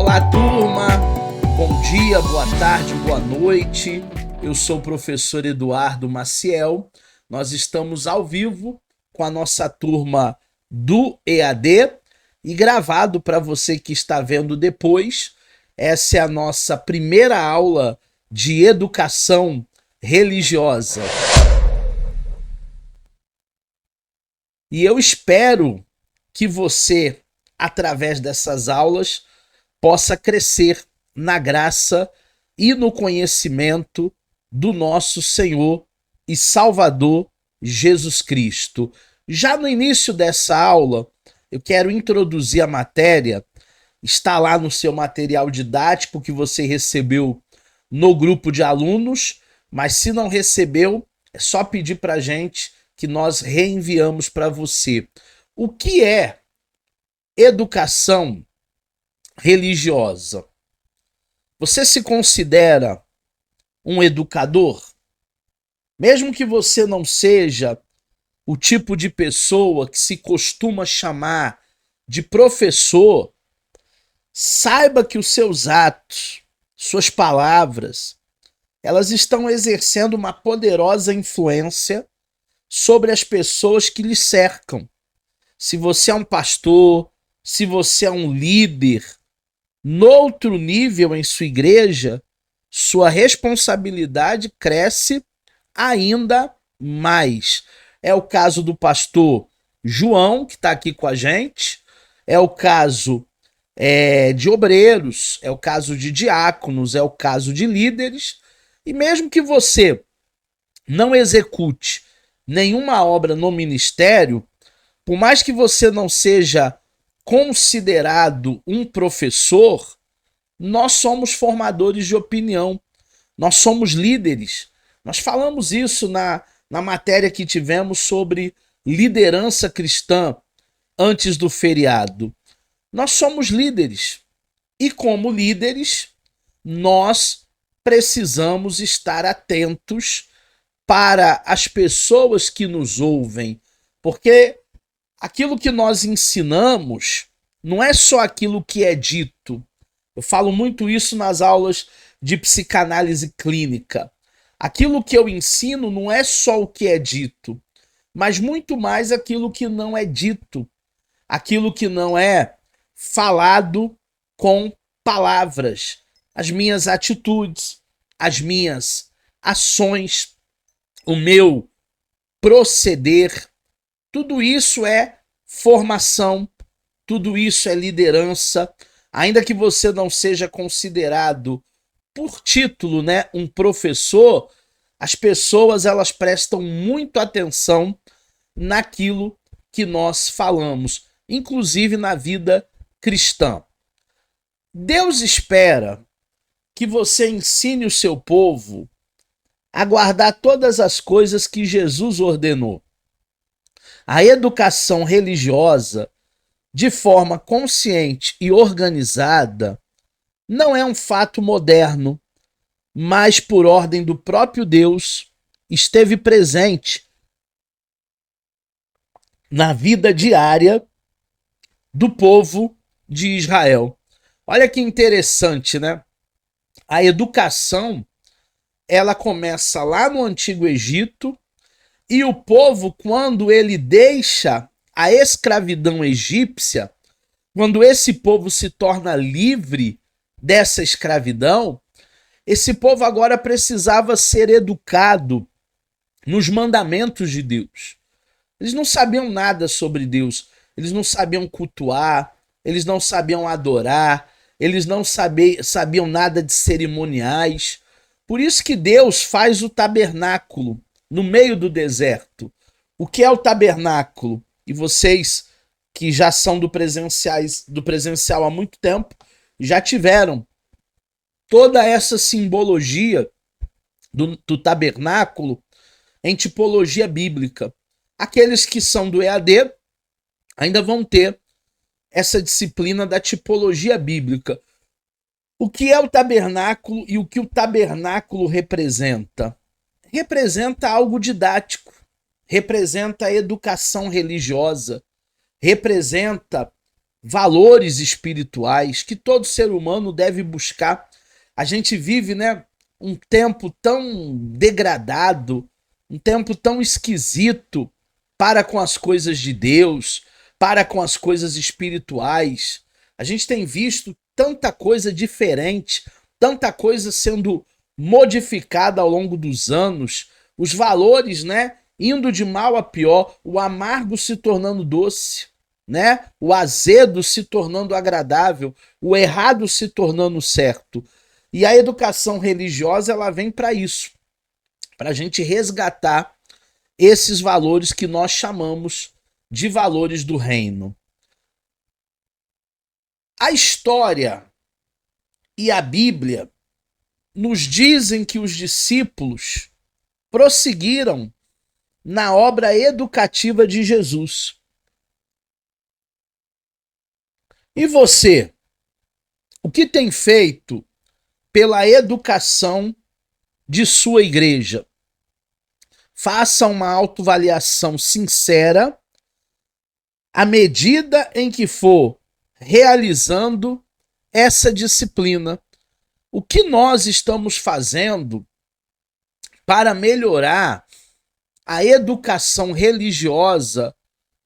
Olá, turma! Bom dia, boa tarde, boa noite. Eu sou o professor Eduardo Maciel. Nós estamos ao vivo com a nossa turma do EAD e gravado para você que está vendo depois. Essa é a nossa primeira aula de educação religiosa. E eu espero que você, através dessas aulas, possa crescer na graça e no conhecimento do nosso Senhor e Salvador Jesus Cristo. Já no início dessa aula, eu quero introduzir a matéria. Está lá no seu material didático que você recebeu no grupo de alunos, mas se não recebeu, é só pedir para a gente que nós reenviamos para você. O que é educação religiosa? Você se considera um educador? Mesmo que você não seja o tipo de pessoa que se costuma chamar de professor, saiba que os seus atos, suas palavras, elas estão exercendo uma poderosa influência sobre as pessoas que lhe cercam. Se você é um pastor, se você é um líder, noutro nível em sua igreja, sua responsabilidade cresce ainda mais. É o caso do pastor João, que está aqui com a gente, é o caso de obreiros, é o caso de diáconos, é o caso de líderes, e mesmo que você não execute nenhuma obra no ministério, por mais que você não seja considerado um professor, nós somos formadores de opinião, nós somos líderes. Nós falamos isso na matéria que tivemos sobre liderança cristã antes do feriado. Nós somos líderes e, como líderes, nós precisamos estar atentos para as pessoas que nos ouvem, porque aquilo que nós ensinamos não é só aquilo que é dito. Eu falo muito isso nas aulas de psicanálise clínica. Aquilo que eu ensino não é só o que é dito, mas muito mais aquilo que não é dito, aquilo que não é falado com palavras, as minhas atitudes, as minhas ações, o meu proceder. Tudo isso é formação, tudo isso é liderança. Ainda que você não seja considerado por título, um professor, as pessoas elas prestam muito atenção naquilo que nós falamos, inclusive na vida cristã. Deus espera que você ensine o seu povo a guardar todas as coisas que Jesus ordenou. A educação religiosa, de forma consciente e organizada, não é um fato moderno, mas por ordem do próprio Deus, esteve presente na vida diária do povo de Israel. Olha que interessante, né? A educação, ela começa lá no Antigo Egito, e o povo, quando ele deixa a escravidão egípcia, quando esse povo se torna livre dessa escravidão, esse povo agora precisava ser educado nos mandamentos de Deus. Eles não sabiam nada sobre Deus, eles não sabiam cultuar, eles não sabiam adorar, eles não sabiam nada de cerimoniais. Por isso que Deus faz o tabernáculo no meio do deserto. O que é o tabernáculo? E vocês que já são do presencial há muito tempo, já tiveram toda essa simbologia do tabernáculo em tipologia bíblica. Aqueles que são do EAD ainda vão ter essa disciplina da tipologia bíblica. O que é o tabernáculo e o que o tabernáculo representa? Representa algo didático, representa a educação religiosa, representa valores espirituais que todo ser humano deve buscar. A gente vive, né, um tempo tão degradado, um tempo tão esquisito para com as coisas de Deus, para com as coisas espirituais. A gente tem visto tanta coisa diferente, tanta coisa sendo modificada ao longo dos anos, os valores, né, indo de mal a pior, o amargo se tornando doce, né? O azedo se tornando agradável, o errado se tornando certo. E a educação religiosa ela vem para isso, para a gente resgatar esses valores que nós chamamos de valores do reino. A história e a Bíblia nos dizem que os discípulos prosseguiram na obra educativa de Jesus. E você, o que tem feito pela educação de sua igreja? Faça uma autoavaliação sincera à medida em que for realizando essa disciplina. O que nós estamos fazendo para melhorar a educação religiosa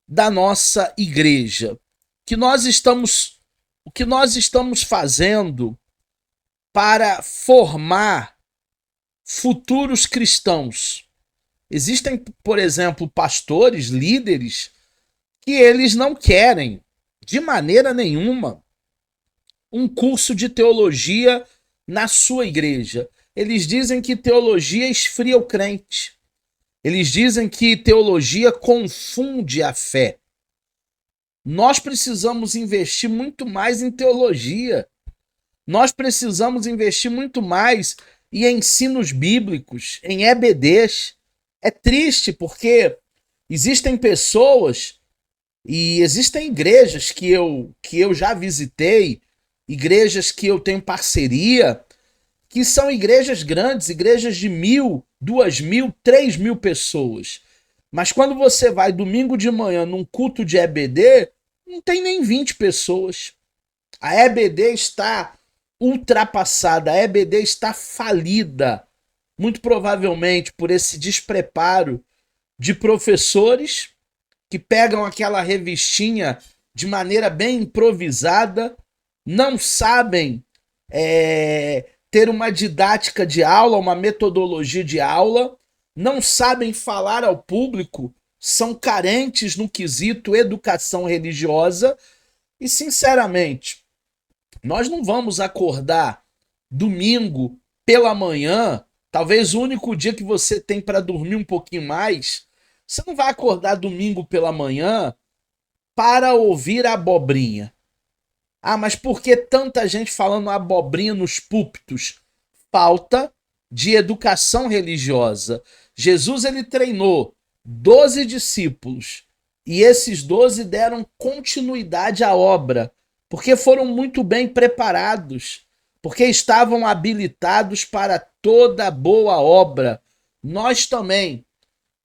da nossa igreja? O que nós estamos fazendo para formar futuros cristãos? Existem, por exemplo, pastores, líderes, que eles não querem, de maneira nenhuma, um curso de teologia na sua igreja. Eles dizem que teologia esfria o crente. Eles dizem que teologia confunde a fé. Nós precisamos investir muito mais em teologia. Nós precisamos investir muito mais em ensinos bíblicos, em EBDs. É triste porque existem pessoas e existem igrejas que eu já visitei, igrejas que eu tenho parceria, que são igrejas grandes, igrejas de 1.000, 2.000, 3.000 pessoas. Mas quando você vai domingo de manhã num culto de EBD, não tem nem 20 pessoas. A EBD está ultrapassada, a EBD está falida, muito provavelmente por esse despreparo de professores que pegam aquela revistinha de maneira bem improvisada, não sabem ter uma didática de aula, uma metodologia de aula, não sabem falar ao público, são carentes no quesito educação religiosa e, sinceramente, nós não vamos acordar domingo pela manhã, talvez o único dia que você tem para dormir um pouquinho mais, você não vai acordar domingo pela manhã para ouvir a abobrinha. Ah, mas por que tanta gente falando abobrinha nos púlpitos? Falta de educação religiosa. Jesus ele treinou 12 discípulos e esses 12 deram continuidade à obra, porque foram muito bem preparados, porque estavam habilitados para toda boa obra. Nós também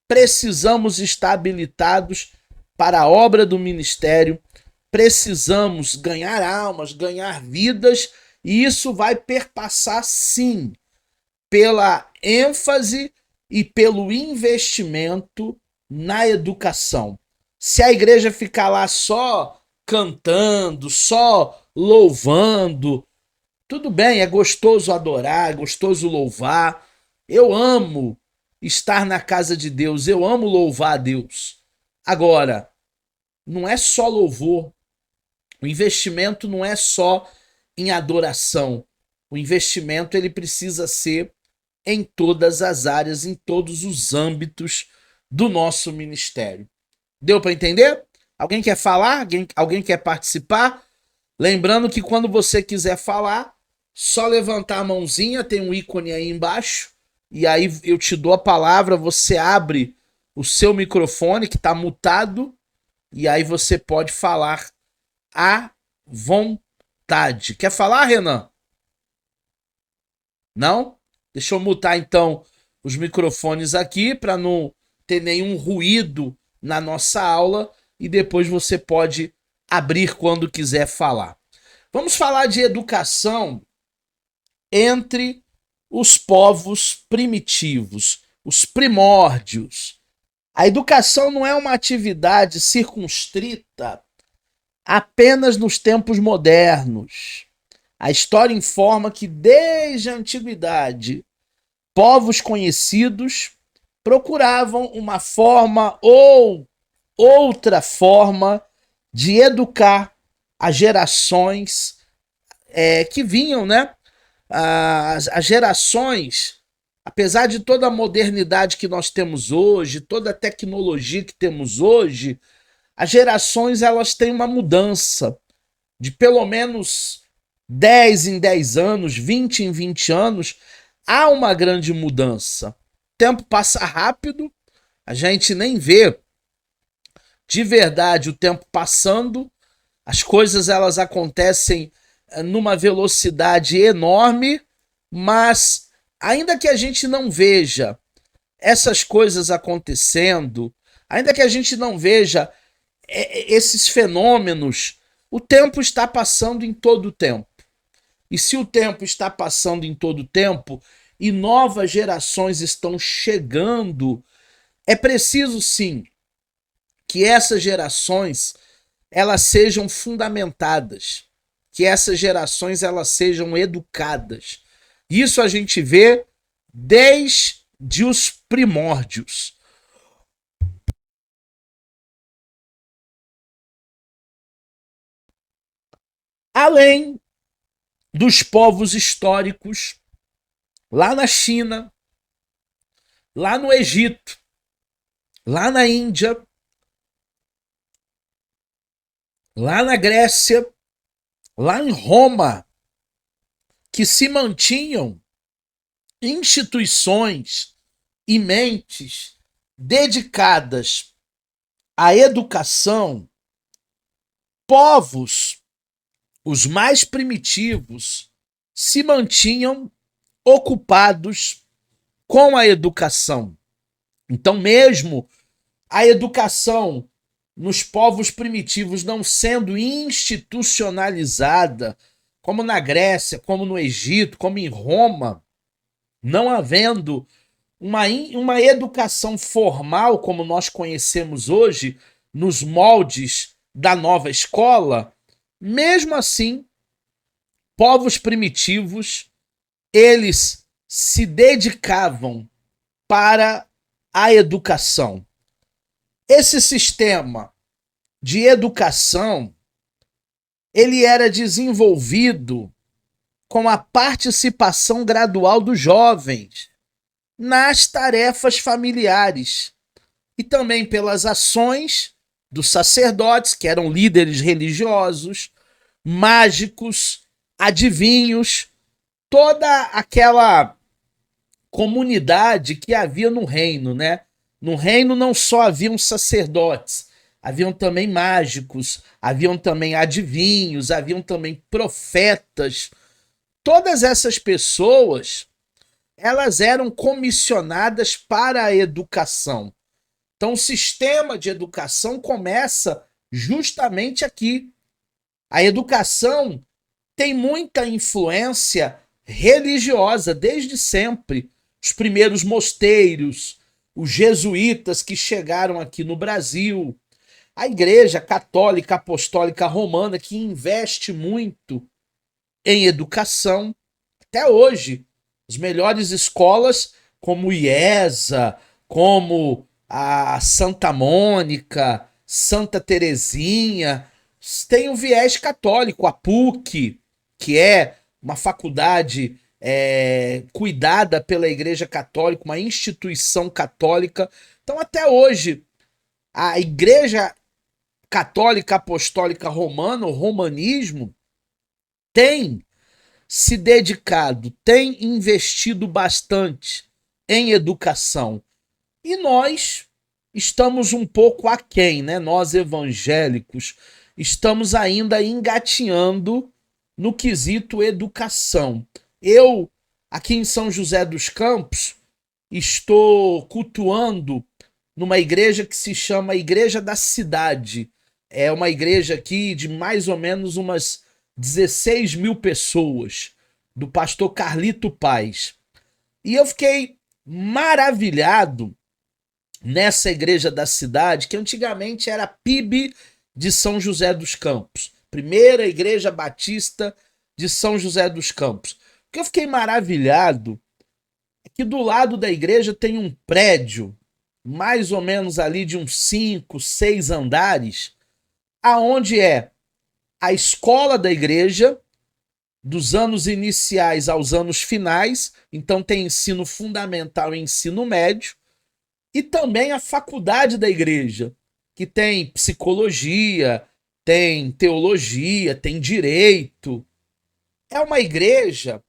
precisamos estar habilitados para a obra do ministério, precisamos ganhar almas, ganhar vidas, e isso vai perpassar, sim, pela ênfase e pelo investimento na educação. Se a igreja ficar lá só cantando, só louvando, tudo bem, é gostoso adorar, é gostoso louvar. Eu amo estar na casa de Deus, eu amo louvar a Deus. Agora, não é só louvor. O investimento não é só em adoração. O investimento ele precisa ser em todas as áreas, em todos os âmbitos do nosso ministério. Deu para entender? Alguém quer falar? Alguém quer participar? Lembrando que quando você quiser falar, só levantar a mãozinha, tem um ícone aí embaixo, e aí eu te dou a palavra, você abre o seu microfone que está mutado, e aí você pode falar à vontade. Quer falar, Renan? Não? Deixa eu mutar então os microfones aqui para não ter nenhum ruído na nossa aula e depois você pode abrir quando quiser falar. Vamos falar de educação entre os povos primitivos, os primórdios. A educação não é uma atividade circunstrita apenas nos tempos modernos. A história informa que desde a antiguidade, povos conhecidos procuravam uma forma ou outra forma de educar as gerações que vinham, né? As gerações, apesar de toda a modernidade que nós temos hoje, toda a tecnologia que temos hoje, as gerações elas têm uma mudança de pelo menos 10 em 10 anos, 20 em 20 anos, há uma grande mudança. O tempo passa rápido, a gente nem vê de verdade o tempo passando, as coisas elas acontecem numa velocidade enorme, mas ainda que a gente não veja essas coisas acontecendo, ainda que a gente não veja esses fenômenos, o tempo está passando em todo o tempo. E se o tempo está passando em todo o tempo e novas gerações estão chegando, é preciso sim que essas gerações elas sejam fundamentadas, que essas gerações elas sejam educadas. Isso a gente vê desde os primórdios. Além dos povos históricos, lá na China, lá no Egito, lá na Índia, lá na Grécia, lá em Roma, que se mantinham instituições e mentes dedicadas à educação, povos, os mais primitivos, se mantinham ocupados com a educação. Então, mesmo a educação nos povos primitivos não sendo institucionalizada, como na Grécia, como no Egito, como em Roma, não havendo uma educação formal como nós conhecemos hoje, nos moldes da nova escola, mesmo assim, povos primitivos, eles se dedicavam para a educação. Esse sistema de educação, ele era desenvolvido com a participação gradual dos jovens nas tarefas familiares e também pelas ações dos sacerdotes, que eram líderes religiosos, mágicos, adivinhos, toda aquela comunidade que havia no reino, né? No reino não só haviam sacerdotes, haviam também mágicos, haviam também adivinhos, haviam também profetas. Todas essas pessoas, elas eram comissionadas para a educação. Então o sistema de educação começa justamente aqui. A educação tem muita influência religiosa desde sempre. Os primeiros mosteiros, os jesuítas que chegaram aqui no Brasil, a Igreja Católica Apostólica Romana, que investe muito em educação. Até hoje, as melhores escolas, como o IESA, como a Santa Mônica, Santa Terezinha, tem um viés católico. A PUC, que é uma faculdade cuidada pela Igreja Católica, uma instituição católica. Então, até hoje, a Igreja Católica Apostólica Romana, o romanismo, tem se dedicado, tem investido bastante em educação. E nós estamos um pouco aquém, né? Nós evangélicos estamos ainda engatinhando no quesito educação. Eu, aqui em São José dos Campos, estou cultuando numa igreja que se chama Igreja da Cidade, É uma igreja aqui de mais ou menos umas 16 mil pessoas, do pastor Carlito Paz. E eu fiquei maravilhado nessa igreja da cidade, que antigamente era PIB de São José dos Campos. Primeira Igreja Batista de São José dos Campos. O que eu fiquei maravilhado é que do lado da igreja tem um prédio, mais ou menos ali de uns 5, 6 andares, aonde é a escola da igreja, dos anos iniciais aos anos finais, então tem ensino fundamental e ensino médio, e também a faculdade da igreja, que tem psicologia, tem teologia, tem direito. É uma igreja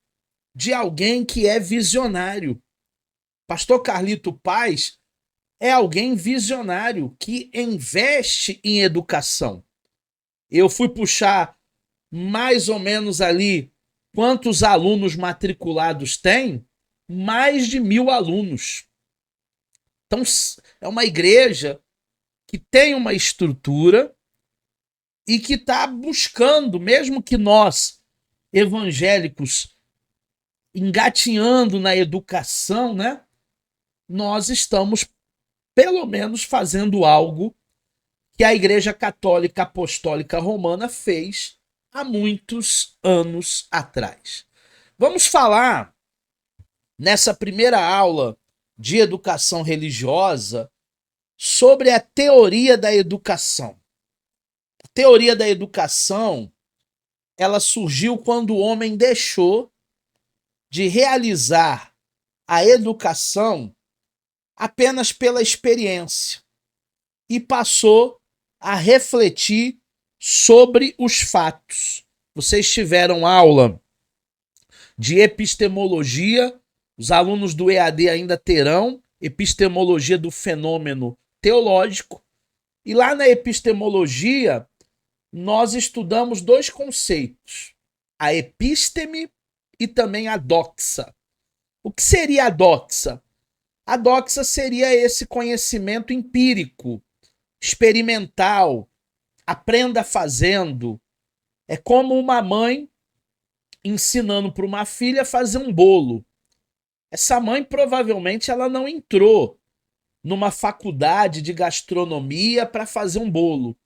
de alguém que é visionário. Pastor Carlito Paz é alguém visionário que investe em educação. Eu fui puxar mais ou menos ali quantos alunos matriculados tem? Mais de 1.000 alunos. Então, é uma igreja que tem uma estrutura e que está buscando, mesmo que nós, evangélicos, engatinhando na educação, né? Nós estamos, pelo menos, fazendo algo que a Igreja Católica Apostólica Romana fez há muitos anos atrás. Vamos falar, nessa primeira aula de educação religiosa, sobre a teoria da educação. A teoria da educação, ela surgiu quando o homem deixou de realizar a educação apenas pela experiência e passou a refletir sobre os fatos. Vocês tiveram aula de epistemologia, os alunos do EAD ainda terão epistemologia do fenômeno teológico, e lá na epistemologia nós estudamos dois conceitos, a epísteme e também a doxa. O que seria a doxa? A doxa seria esse conhecimento empírico, experimental, aprenda fazendo. É como uma mãe ensinando para uma filha a fazer um bolo. Essa mãe provavelmente ela não entrou numa faculdade de gastronomia para fazer um bolo,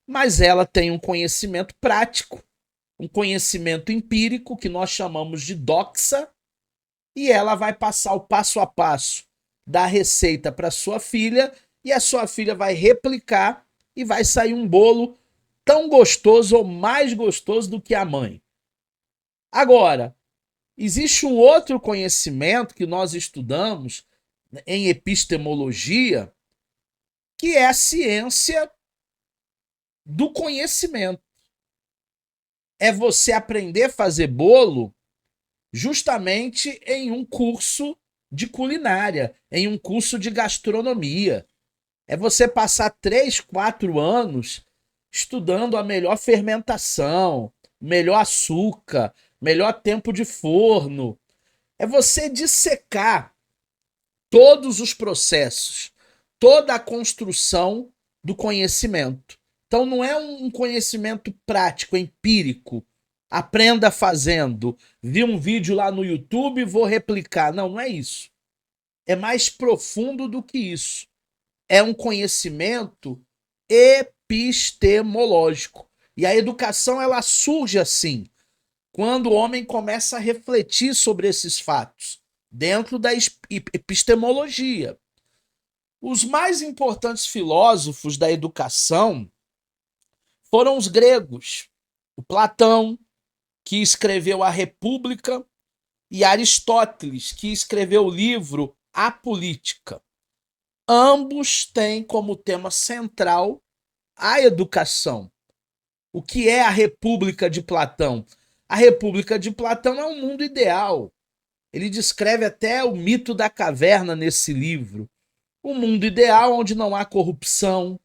mas ela tem um conhecimento prático, um conhecimento empírico que nós chamamos de doxa, e ela vai passar o passo a passo da receita para sua filha, e a sua filha vai replicar e vai sair um bolo tão gostoso ou mais gostoso do que a mãe. Agora, existe um outro conhecimento que nós estudamos em epistemologia, que é a ciência do conhecimento. É você aprender a fazer bolo justamente em um curso de culinária, em um curso de gastronomia. É você passar 3, 4 anos estudando a melhor fermentação, melhor açúcar, melhor tempo de forno. É você dissecar todos os processos, toda a construção do conhecimento. Então não é um conhecimento prático, empírico. Aprenda fazendo. Vi um vídeo lá no YouTube e vou replicar. Não, não é isso. É mais profundo do que isso. É um conhecimento epistemológico. E a educação ela surge assim, quando o homem começa a refletir sobre esses fatos, dentro da epistemologia. Os mais importantes filósofos da educação foram os gregos. O Platão, que escreveu a República, e Aristóteles, que escreveu o livro A Política. Ambos têm como tema central a educação. O que é a República de Platão? A República de Platão é um mundo ideal. Ele descreve até o mito da caverna nesse livro. Um mundo ideal onde não há corrupção,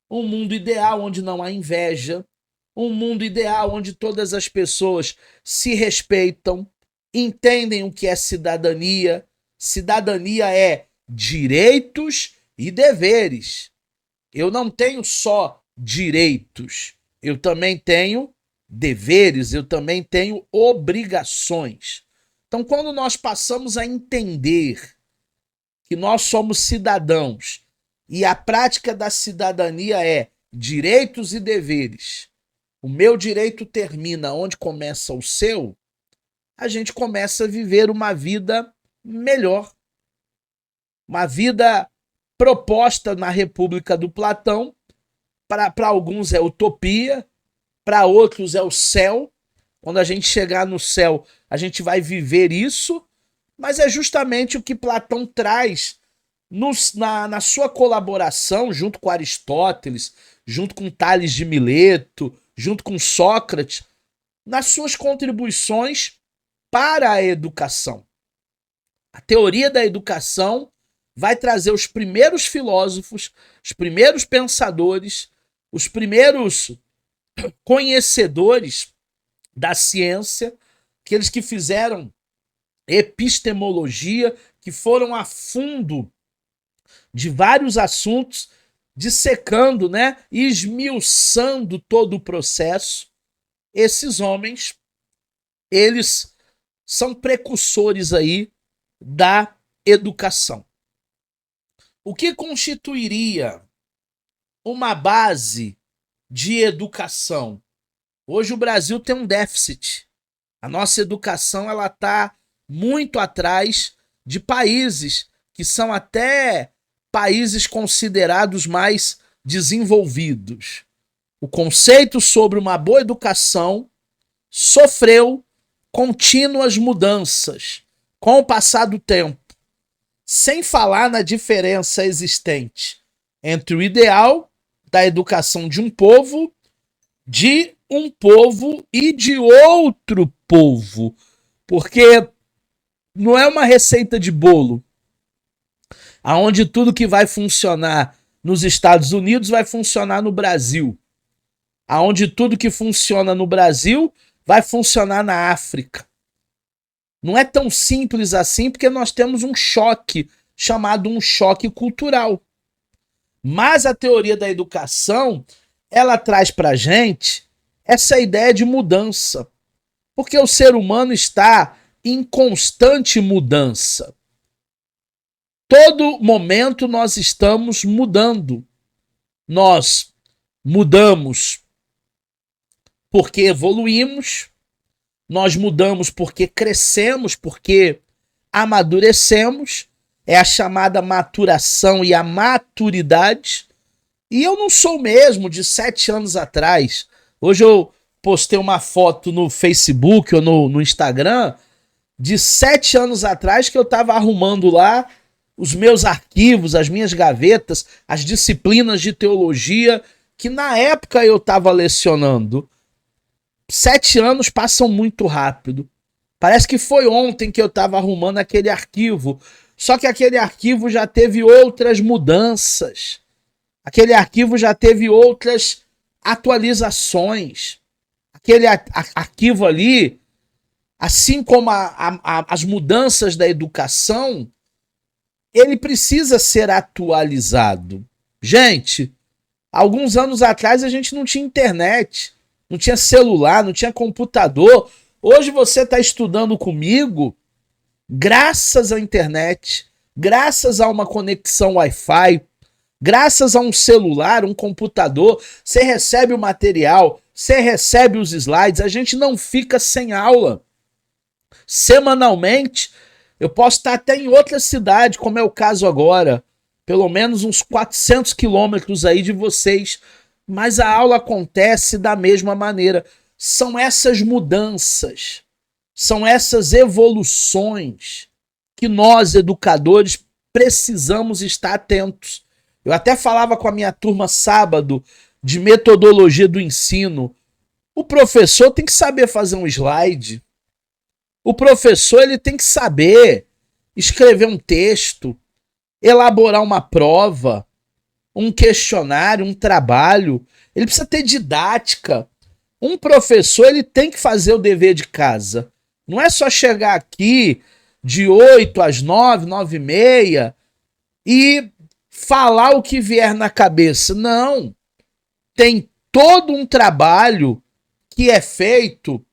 um mundo ideal onde não há inveja, um mundo ideal onde todas as pessoas se respeitam, entendem o que é cidadania. Cidadania é direitos e deveres. Eu não tenho só direitos, eu também tenho deveres, eu também tenho obrigações. Então, quando nós passamos a entender que nós somos cidadãos e a prática da cidadania é direitos e deveres, o meu direito termina onde começa o seu, a gente começa a viver uma vida melhor. Uma vida proposta na República do Platão, para alguns é utopia, para outros é o céu. Quando a gente chegar no céu, a gente vai viver isso, mas é justamente o que Platão traz na sua colaboração, junto com Aristóteles, junto com Tales de Mileto, junto com Sócrates, nas suas contribuições para a educação. A teoria da educação vai trazer os primeiros filósofos, os primeiros pensadores, os primeiros conhecedores da ciência, aqueles que fizeram epistemologia, que foram a fundo de vários assuntos, dissecando, né, esmiuçando todo o processo. Esses homens, eles são precursores aí da educação. O que constituiria uma base de educação? Hoje o Brasil tem um déficit. A nossa educação ela está muito atrás de países que são até países considerados mais desenvolvidos. O conceito sobre uma boa educação sofreu contínuas mudanças com o passar do tempo, sem falar na diferença existente entre o ideal da educação de um povo e de outro povo. Porque não é uma receita de bolo, aonde tudo que vai funcionar nos Estados Unidos vai funcionar no Brasil. Aonde tudo que funciona no Brasil vai funcionar na África. Não é tão simples assim, porque nós temos um choque, chamado um choque cultural. Mas a teoria da educação, ela traz pra gente essa ideia de mudança. Porque o ser humano está em constante mudança. Todo momento nós estamos mudando. Nós mudamos porque evoluímos, nós mudamos porque crescemos, porque amadurecemos, é a chamada maturação e a maturidade. E eu não sou o mesmo de 7 anos atrás. Hoje eu postei uma foto no Facebook ou no Instagram de 7 anos atrás que eu estava arrumando lá os meus arquivos, as minhas gavetas, as disciplinas de teologia que na época eu estava lecionando. 7 anos passam muito rápido. Parece que foi ontem que eu estava arrumando aquele arquivo. Só que aquele arquivo já teve outras mudanças. Aquele arquivo já teve outras atualizações. Aquele arquivo ali, assim como as mudanças da educação, ele precisa ser atualizado. Gente, alguns anos atrás a gente não tinha internet, não tinha celular, não tinha computador. Hoje você está estudando comigo graças à internet, graças a uma conexão Wi-Fi, graças a um celular, um computador. Você recebe o material, você recebe os slides, a gente não fica sem aula. Semanalmente, eu posso estar até em outra cidade, como é o caso agora, pelo menos uns 400 quilômetros aí de vocês, mas a aula acontece da mesma maneira. São essas mudanças, são essas evoluções que nós, educadores, precisamos estar atentos. Eu até falava com a minha turma sábado de metodologia do ensino. O professor tem que saber fazer um slide. O professor ele tem que saber escrever um texto, elaborar uma prova, um questionário, um trabalho. Ele precisa ter didática. Um professor ele tem que fazer o dever de casa. Não é só chegar aqui de 8 às 9, 9h30 e falar o que vier na cabeça. Não. tem todo um trabalho que é feito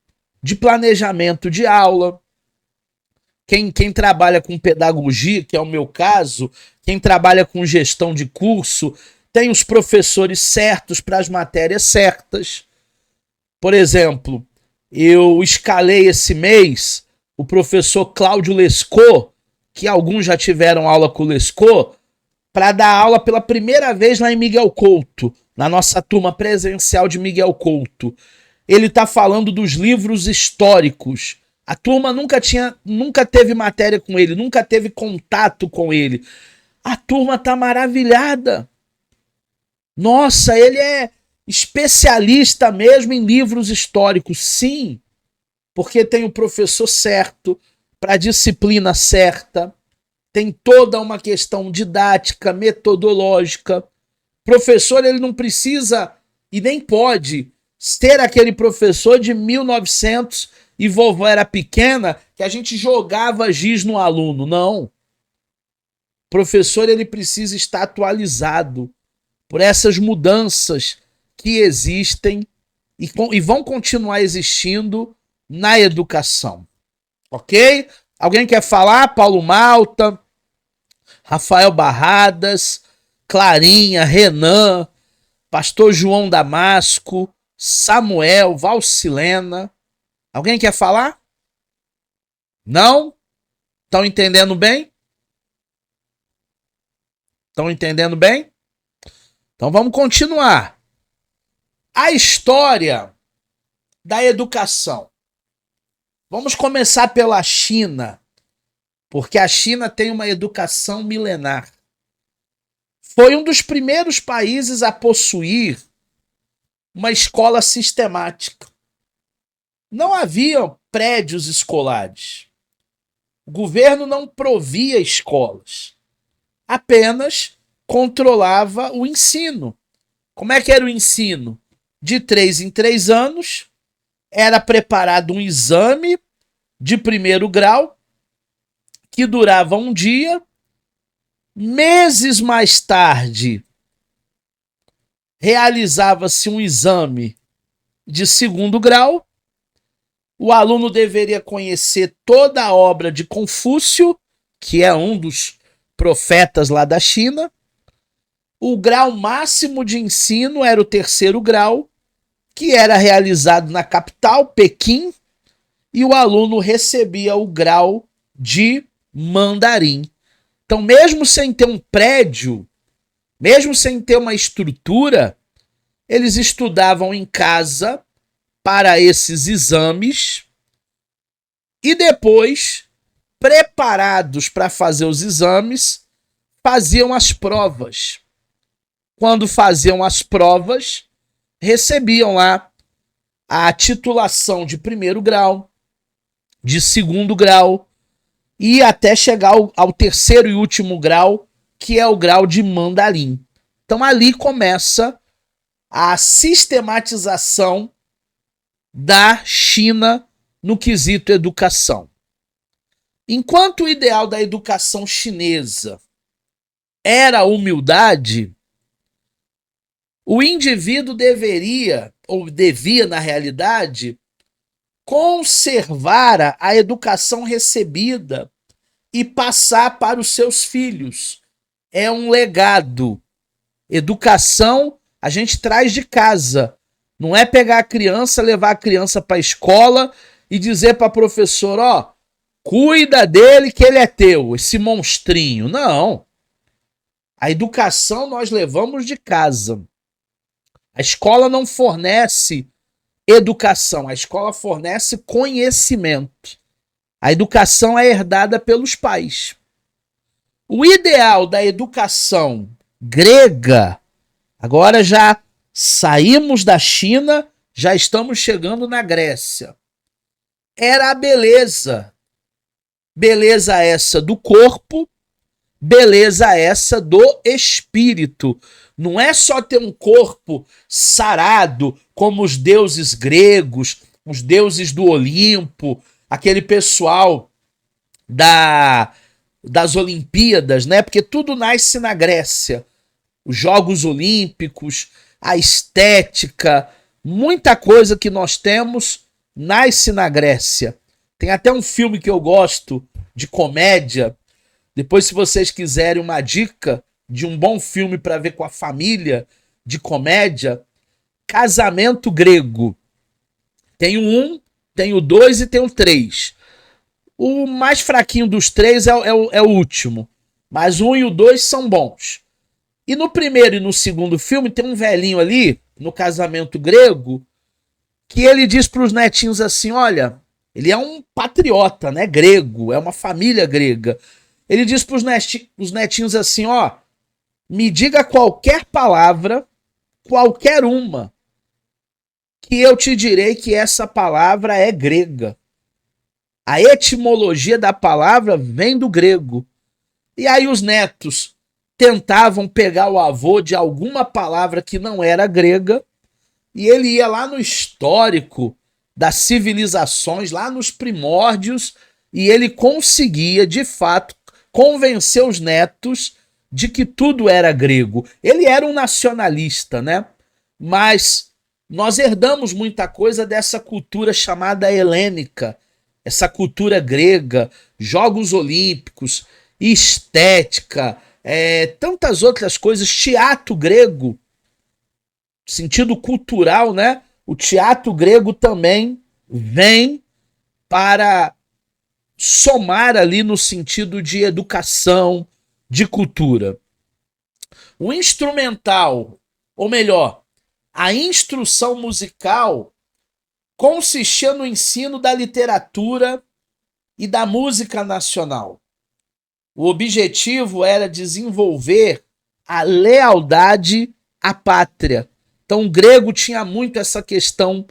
de planejamento de aula. Quem trabalha com pedagogia, que é o meu caso, quem trabalha com gestão de curso, tem os professores certos para as matérias certas. Por exemplo, eu escalei esse mês o professor Cláudio Lescaut, que alguns já tiveram aula com o Lescaut, para dar aula pela primeira vez lá em Miguel Couto, na nossa turma presencial de Miguel Couto. Ele está falando dos livros históricos. A turma nunca teve matéria com ele, nunca teve contato com ele. A turma tá maravilhada. Nossa, ele é especialista mesmo em livros históricos, sim, porque tem o professor certo, para a disciplina certa, tem toda uma questão didática, metodológica. Professor, ele não precisa e nem pode ser aquele professor de 1900 e vovó era pequena que a gente jogava giz no aluno. Não. Professor, ele precisa estar atualizado por essas mudanças que existem e vão continuar existindo na educação. Ok? Alguém quer falar? Paulo Malta, Rafael Barradas, Clarinha, Renan, Pastor João Damasco, Samuel, Valcilena. Alguém quer falar? Não? Estão entendendo bem? Estão entendendo bem? Então vamos continuar. A história da educação. Vamos começar pela China, porque a China tem uma educação milenar. Foi um dos primeiros países a possuir uma escola sistemática. Não havia prédios escolares. O governo não provia escolas. Apenas controlava o ensino. Como é que era o ensino? De 3 em 3 anos, era preparado um exame de primeiro grau, que durava um dia. Meses mais tarde, realizava-se um exame de segundo grau. O aluno deveria conhecer toda a obra de Confúcio, que é um dos profetas lá da China. O grau máximo de ensino era o terceiro grau, que era realizado na capital, Pequim, e o aluno recebia o grau de mandarim. Então, mesmo sem ter um prédio, mesmo sem ter uma estrutura, eles estudavam em casa para esses exames e depois, preparados para fazer os exames, faziam as provas. Quando faziam as provas, recebiam lá a titulação de primeiro grau, de segundo grau e até chegar ao terceiro e último grau, que é o grau de mandarim. Então ali começa a sistematização da China no quesito educação. Enquanto o ideal da educação chinesa era a humildade, o indivíduo deveria, ou devia na realidade, conservar a educação recebida e passar para os seus filhos. É um legado. Educação a gente traz de casa. Não é pegar a criança, levar a criança para a escola e dizer para a professora, ó, cuida dele que ele é teu, esse monstrinho. Não. A educação nós levamos de casa. A escola não fornece educação, a escola fornece conhecimento. A educação é herdada pelos pais. O ideal da educação grega, agora já saímos da China, já estamos chegando na Grécia. Era a beleza. Beleza essa do corpo, beleza essa do espírito. Não é só ter um corpo sarado, como os deuses gregos, os deuses do Olimpo, aquele pessoal das Olimpíadas, né? Porque tudo nasce na Grécia. Os Jogos Olímpicos, a estética, muita coisa que nós temos nasce na Grécia. Tem até um filme que eu gosto de comédia. Depois, se vocês quiserem uma dica de um bom filme para ver com a família de comédia, Casamento Grego. Tem o 1, tem o 2 e tem o 3. O mais fraquinho dos três é o último. Mas o 1 e o 2 são bons. E no primeiro e no segundo filme tem um velhinho ali, no Casamento Grego, que ele diz para os netinhos assim, olha, ele é um patriota, né, grego, é uma família grega. Ele diz para os netinhos assim, ó, me diga qualquer palavra, qualquer uma, que eu te direi que essa palavra é grega. A etimologia da palavra vem do grego. E aí os netos tentavam pegar o avô de alguma palavra que não era grega, e ele ia lá no histórico das civilizações, lá nos primórdios, e ele conseguia, de fato, convencer os netos de que tudo era grego. Ele era um nacionalista, né? Mas nós herdamos muita coisa dessa cultura chamada helênica, essa cultura grega, Jogos Olímpicos, estética, tantas outras coisas, teatro grego, sentido cultural, né? O teatro grego também vem para somar ali no sentido de educação, de cultura. O instrumental, ou melhor, a instrução musical consistia no ensino da literatura e da música nacional. O objetivo era desenvolver a lealdade à pátria. Então, o grego tinha muito essa questão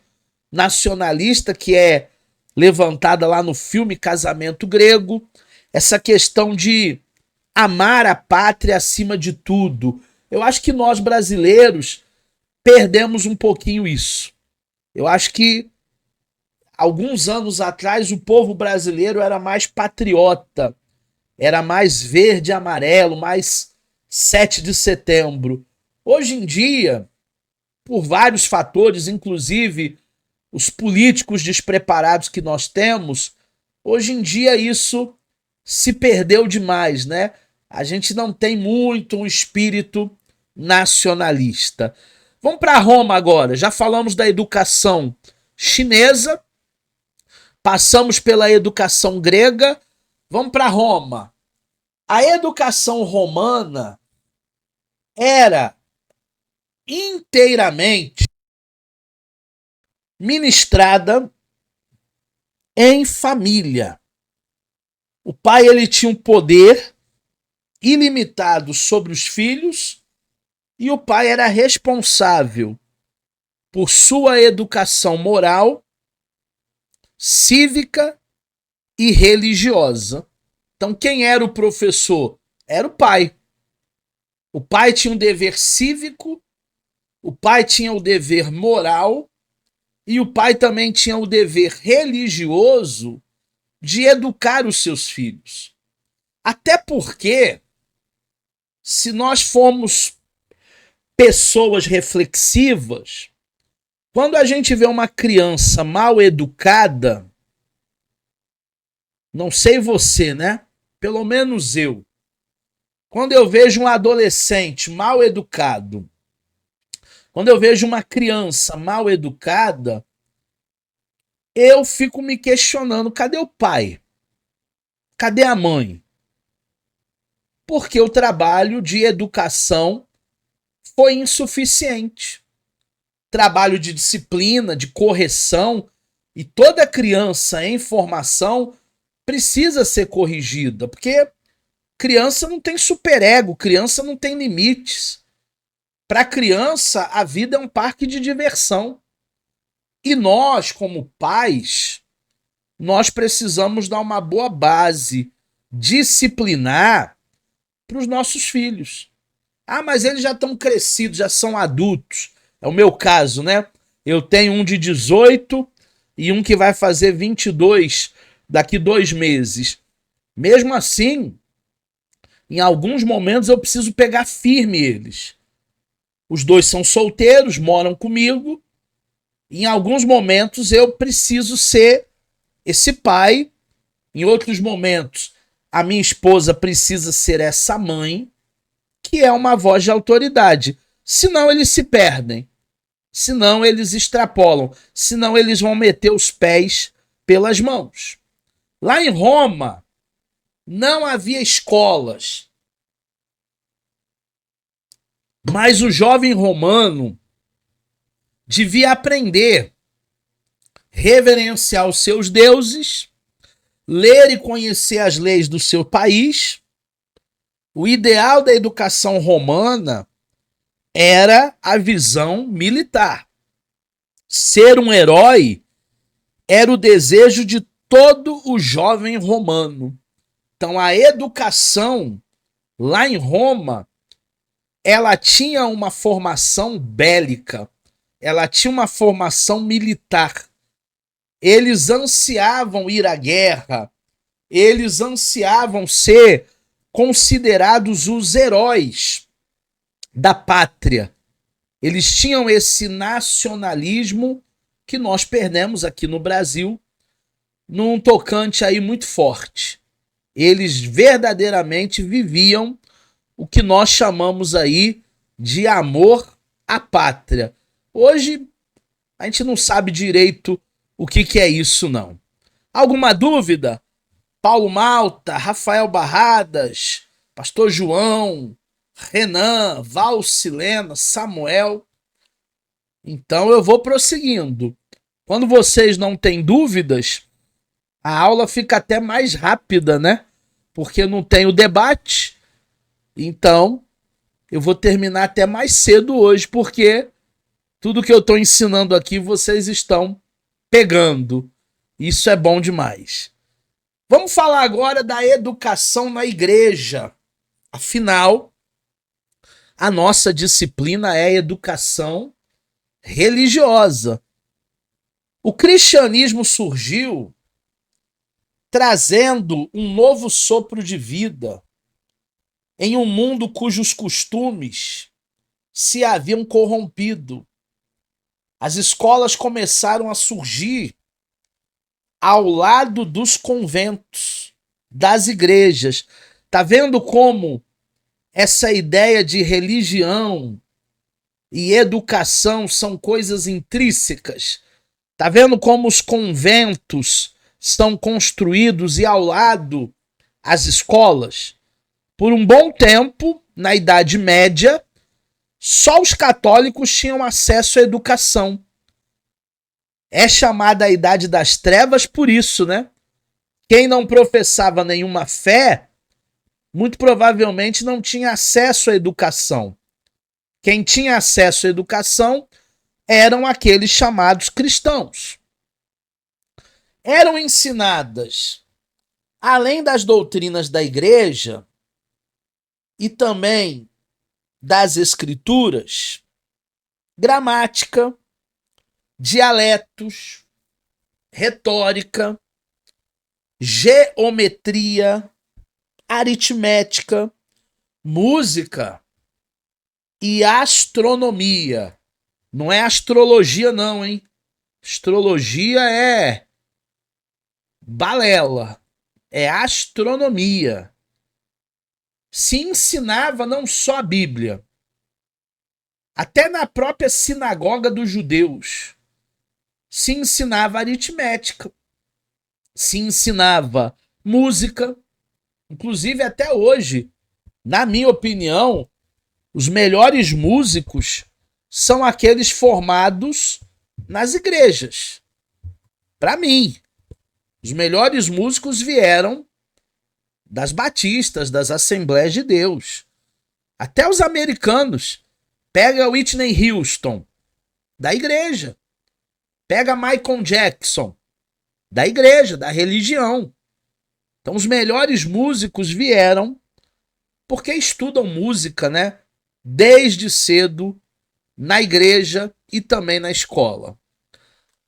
nacionalista, que é levantada lá no filme Casamento Grego, essa questão de amar a pátria acima de tudo. Eu acho que nós, brasileiros, perdemos um pouquinho isso. Eu acho que alguns anos atrás o povo brasileiro era mais patriota, era mais verde e amarelo, mais 7 de setembro. Hoje em dia, por vários fatores, inclusive os políticos despreparados que nós temos, hoje em dia isso se perdeu demais, né? A gente não tem muito um espírito nacionalista. Vamos para Roma agora. Já falamos da educação chinesa, passamos pela educação grega, vamos para Roma. A educação romana era inteiramente ministrada em família. O pai ele tinha um poder ilimitado sobre os filhos e o pai era responsável por sua educação moral, cívica e religiosa. Então, quem era o professor? Era o pai. O pai tinha um dever cívico, o pai tinha o dever moral e o pai também tinha o dever religioso de educar os seus filhos. Até porque, se nós formos pessoas reflexivas, quando a gente vê uma criança mal educada, não sei você, né? Pelo menos eu. Quando eu vejo um adolescente mal educado, quando eu vejo uma criança mal educada, eu fico me questionando, cadê o pai? Cadê a mãe? Porque o trabalho de educação foi insuficiente. Trabalho de disciplina, de correção, e toda criança em formação precisa ser corrigida, porque criança não tem superego, criança não tem limites. Para criança, a vida é um parque de diversão. E nós, como pais, nós precisamos dar uma boa base disciplinar para os nossos filhos. Ah, mas eles já estão crescidos, já são adultos. É o meu caso, né? Eu tenho um de 18 e um que vai fazer 22 daqui 2 meses. Mesmo assim, em alguns momentos eu preciso pegar firme eles. Os dois são solteiros, moram comigo. Em alguns momentos eu preciso ser esse pai. Em outros momentos, a minha esposa precisa ser essa mãe, que é uma voz de autoridade. Senão eles se perdem. Senão eles extrapolam. Senão eles vão meter os pés pelas mãos. Lá em Roma, não havia escolas. Mas o jovem romano devia aprender, reverenciar os seus deuses, ler e conhecer as leis do seu país. O ideal da educação romana era a visão militar. Ser um herói era o desejo de todo o jovem romano. Então a educação lá em Roma, ela tinha uma formação bélica, ela tinha uma formação militar. Eles ansiavam ir à guerra, eles ansiavam ser considerados os heróis da pátria. Eles tinham esse nacionalismo que nós perdemos aqui no Brasil, num tocante aí muito forte. Eles verdadeiramente viviam o que nós chamamos aí de amor à pátria. Hoje a gente não sabe direito o que é isso, não. Alguma dúvida? Paulo Malta, Rafael Barradas, Pastor João, Renan, Valcilena, Samuel. Então eu vou prosseguindo. Quando vocês não têm dúvidas, a aula fica até mais rápida, né? Porque não tem o debate. Então eu vou terminar até mais cedo hoje, porque tudo que eu estou ensinando aqui vocês estão pegando. Isso é bom demais. Vamos falar agora da educação na igreja. Afinal, a nossa disciplina é educação religiosa. O cristianismo surgiu trazendo um novo sopro de vida em um mundo cujos costumes se haviam corrompido. As escolas começaram a surgir ao lado dos conventos, das igrejas. Tá vendo como essa ideia de religião e educação são coisas intrínsecas? Tá vendo como os conventos são construídos e ao lado as escolas? Por um bom tempo, na Idade Média, só os católicos tinham acesso à educação. É chamada a Idade das Trevas por isso, né? Quem não professava nenhuma fé, muito provavelmente não tinha acesso à educação. Quem tinha acesso à educação eram aqueles chamados cristãos. Eram ensinadas, além das doutrinas da igreja e também das escrituras, gramática, dialetos, retórica, geometria, aritmética, música e astronomia. Não é astrologia não, hein? Astrologia é balela. É astronomia. Se ensinava não só a Bíblia, até na própria sinagoga dos judeus, se ensinava aritmética, se ensinava música, inclusive até hoje, na minha opinião, os melhores músicos são aqueles formados nas igrejas. Para mim, os melhores músicos vieram das batistas, das Assembleias de Deus. Até os americanos. Pega Whitney Houston, da igreja. Pega Michael Jackson, da igreja, da religião. Então os melhores músicos vieram porque estudam música, né? Desde cedo, na igreja e também na escola.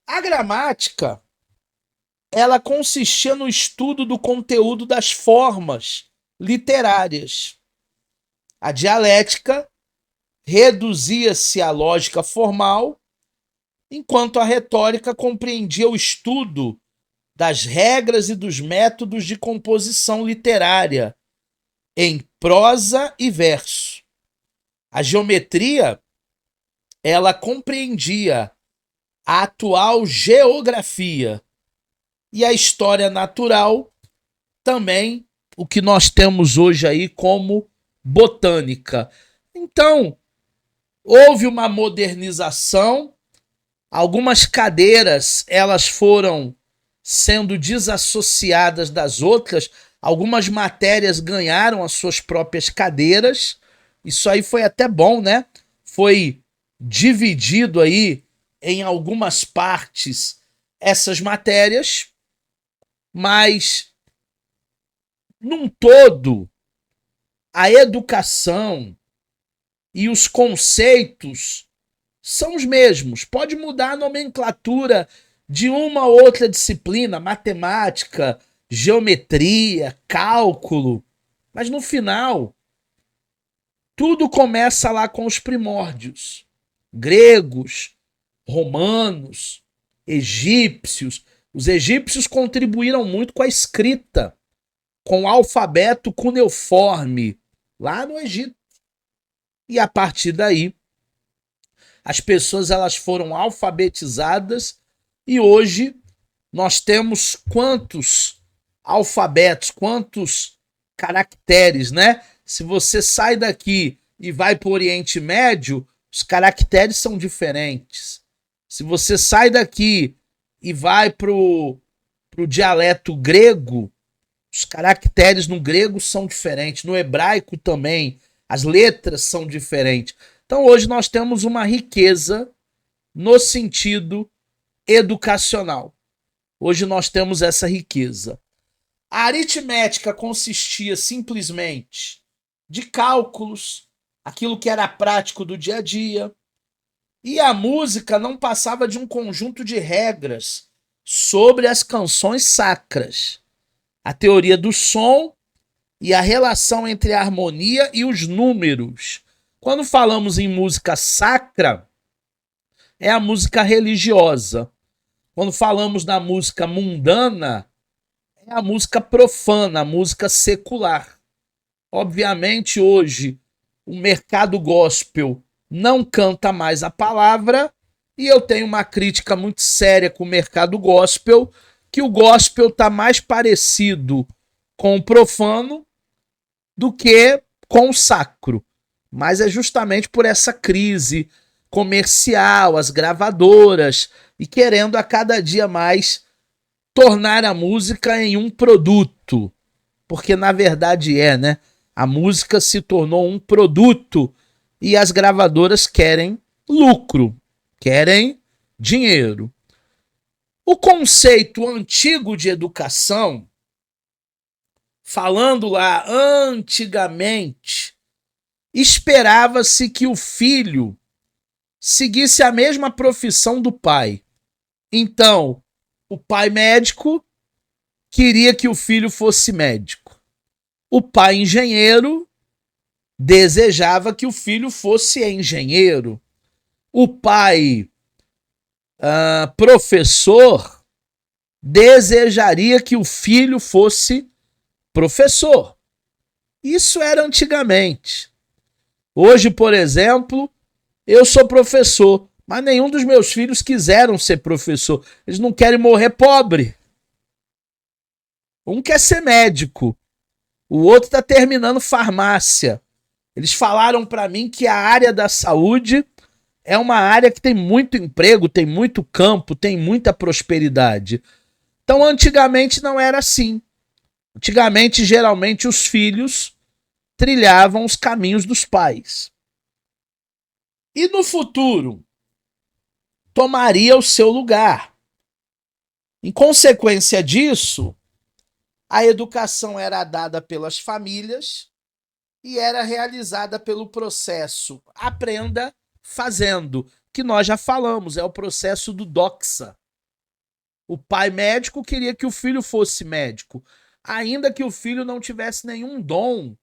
A gramática, ela consistia no estudo do conteúdo das formas literárias. A dialética reduzia-se à lógica formal, enquanto a retórica compreendia o estudo das regras e dos métodos de composição literária em prosa e verso. A geometria, ela compreendia a atual geografia e a história natural também, o que nós temos hoje aí como botânica. Então, houve uma modernização, algumas cadeiras elas foram sendo desassociadas das outras, algumas matérias ganharam as suas próprias cadeiras. Isso aí foi até bom, né? Foi dividido aí em algumas partes essas matérias, mas num todo a educação e os conceitos são os mesmos. Pode mudar a nomenclatura de uma ou outra disciplina, matemática, geometria, cálculo, mas no final tudo começa lá com os primórdios. Gregos, romanos, egípcios. Os egípcios contribuíram muito com a escrita, com o alfabeto cuneiforme, lá no Egito. E a partir daí, as pessoas elas foram alfabetizadas e hoje nós temos quantos alfabetos, quantos caracteres, né? Se você sai daqui e vai para o Oriente Médio, os caracteres são diferentes. Se você sai daqui e vai para o dialeto grego, os caracteres no grego são diferentes, no hebraico também, as letras são diferentes. Então hoje nós temos uma riqueza no sentido educacional. Hoje nós temos essa riqueza. A aritmética consistia simplesmente de cálculos, aquilo que era prático do dia a dia, e a música não passava de um conjunto de regras sobre as canções sacras, a teoria do som e a relação entre a harmonia e os números. Quando falamos em música sacra, é a música religiosa. Quando falamos da música mundana, é a música profana, a música secular. Obviamente, hoje, o mercado gospel não canta mais a palavra, e eu tenho uma crítica muito séria com o mercado gospel, que o gospel está mais parecido com o profano do que com o sacro. Mas é justamente por essa crise comercial, as gravadoras, e querendo a cada dia mais tornar a música em um produto. Porque na verdade né? A música se tornou um produto e as gravadoras querem lucro, querem dinheiro. O conceito antigo de educação, falando lá antigamente, esperava-se que o filho seguisse a mesma profissão do pai. Então, o pai médico queria que o filho fosse médico. O pai engenheiro desejava que o filho fosse engenheiro. O pai professor desejaria que o filho fosse professor. Isso era antigamente. Hoje, por exemplo, eu sou professor, mas nenhum dos meus filhos quiseram ser professor. Eles não querem morrer pobre. Um quer ser médico, o outro está terminando farmácia. Eles falaram para mim que a área da saúde é uma área que tem muito emprego, tem muito campo, tem muita prosperidade. Então, antigamente não era assim. Antigamente, geralmente, os filhos trilhavam os caminhos dos pais. E no futuro, tomaria o seu lugar. Em consequência disso, a educação era dada pelas famílias e era realizada pelo processo aprenda fazendo, que nós já falamos, é o processo do doxa. O pai médico queria que o filho fosse médico, ainda que o filho não tivesse nenhum dom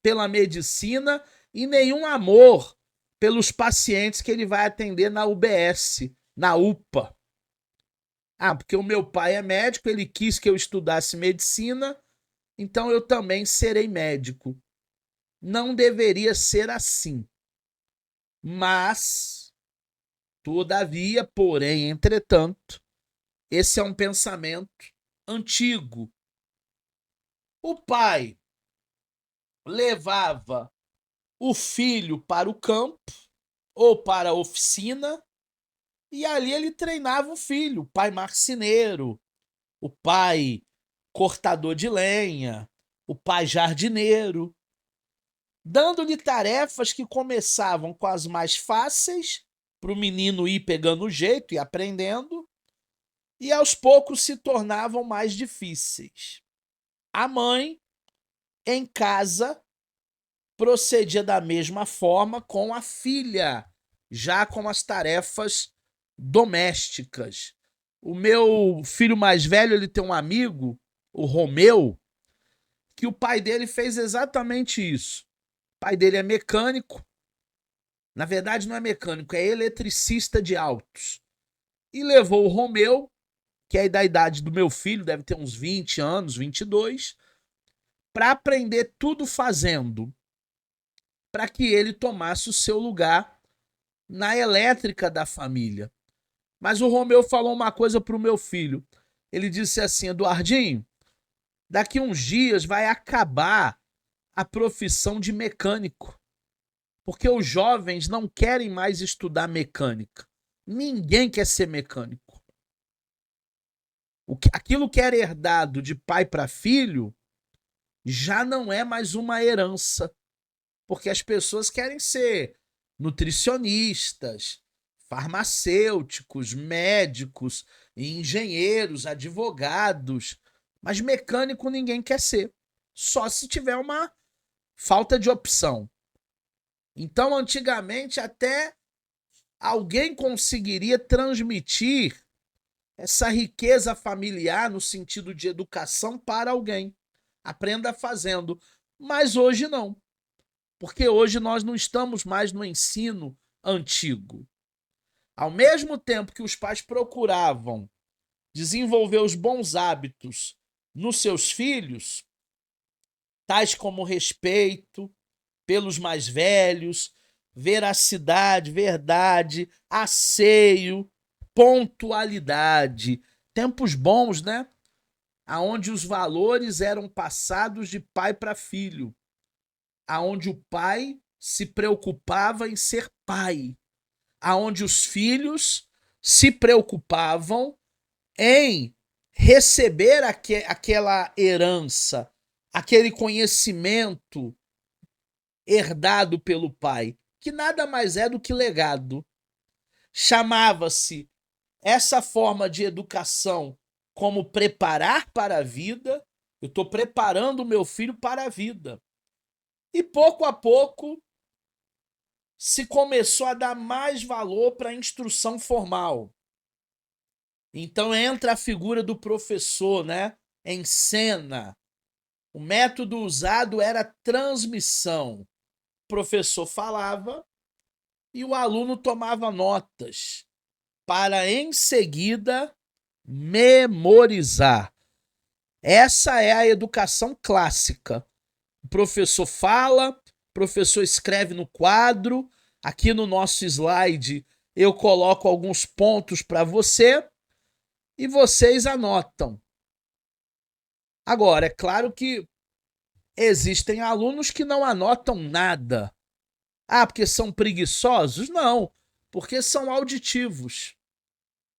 pela medicina e nenhum amor pelos pacientes que ele vai atender na UBS, na UPA. Ah, porque o meu pai é médico, ele quis que eu estudasse medicina, então eu também serei médico. Não deveria ser assim. Mas, todavia, porém, entretanto, esse é um pensamento antigo. O pai levava o filho para o campo ou para a oficina e ali ele treinava o filho, o pai marceneiro, o pai cortador de lenha, o pai jardineiro, dando-lhe tarefas que começavam com as mais fáceis, para o menino ir pegando o jeito e aprendendo, e aos poucos se tornavam mais difíceis. A mãe, em casa, procedia da mesma forma com a filha, já com as tarefas domésticas. O meu filho mais velho, ele tem um amigo, o Romeu, que o pai dele fez exatamente isso. O pai dele é mecânico, na verdade não é mecânico, é eletricista de autos. E levou o Romeu, que é da idade do meu filho, deve ter uns 20 anos, 22, para aprender tudo fazendo, para que ele tomasse o seu lugar na elétrica da família. Mas o Romeu falou uma coisa para o meu filho. Ele disse assim: Eduardinho, daqui uns dias vai acabar a profissão de mecânico, porque os jovens não querem mais estudar mecânica. Ninguém quer ser mecânico. Aquilo que era herdado de pai para filho já não é mais uma herança, porque as pessoas querem ser nutricionistas, farmacêuticos, médicos, engenheiros, advogados, mas mecânico ninguém quer ser, só se tiver uma falta de opção. Então, antigamente, até alguém conseguiria transmitir essa riqueza familiar no sentido de educação para alguém. Aprenda fazendo. Mas hoje não. Porque hoje nós não estamos mais no ensino antigo. Ao mesmo tempo que os pais procuravam desenvolver os bons hábitos nos seus filhos, tais como respeito pelos mais velhos, veracidade, verdade, asseio, pontualidade. Tempos bons, né? Aonde os valores eram passados de pai para filho, aonde o pai se preocupava em ser pai, aonde os filhos se preocupavam em receber aquela herança, aquele conhecimento herdado pelo pai, que nada mais é do que legado. Chamava-se essa forma de educação como preparar para a vida. Eu estou preparando o meu filho para a vida. E pouco a pouco se começou a dar mais valor para a instrução formal. Então entra a figura do professor, né? Em cena. O método usado era transmissão. O professor falava e o aluno tomava notas para em seguida memorizar. Essa é a educação clássica. O professor fala, o professor escreve no quadro. Aqui no nosso slide eu coloco alguns pontos para você e vocês anotam. Agora, é claro que existem alunos que não anotam nada. Ah, porque são preguiçosos? Não, porque são auditivos.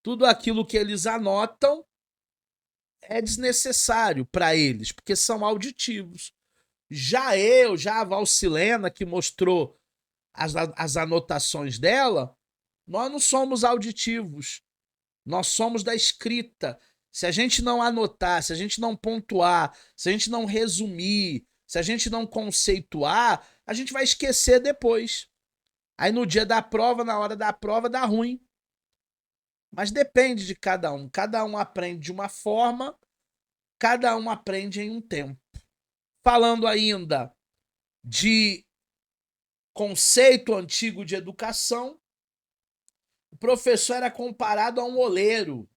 Tudo aquilo que eles anotam é desnecessário para eles, porque são auditivos. Já a Valcilena, que mostrou as anotações dela, nós não somos auditivos, nós somos da escrita. Se a gente não anotar, se a gente não pontuar, se a gente não resumir, se a gente não conceituar, a gente vai esquecer depois. Aí no dia da prova, na hora da prova, dá ruim. Mas depende de cada um. Cada um aprende de uma forma, cada um aprende em um tempo. Falando ainda de conceito antigo de educação, o professor era comparado a um oleiro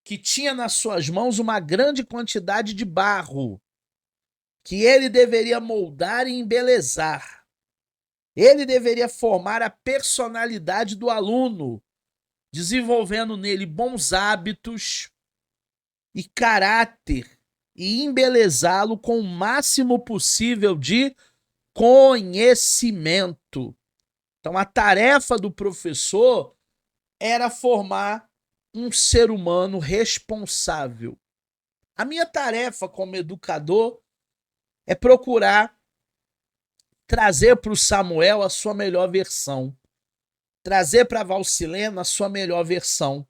que tinha nas suas mãos uma grande quantidade de barro, que ele deveria moldar e embelezar. Ele deveria formar a personalidade do aluno, desenvolvendo nele bons hábitos e caráter e embelezá-lo com o máximo possível de conhecimento. Então, a tarefa do professor era formar um ser humano responsável. A minha tarefa como educador é procurar trazer para o Samuel a sua melhor versão, trazer para a Valcilena a sua melhor versão,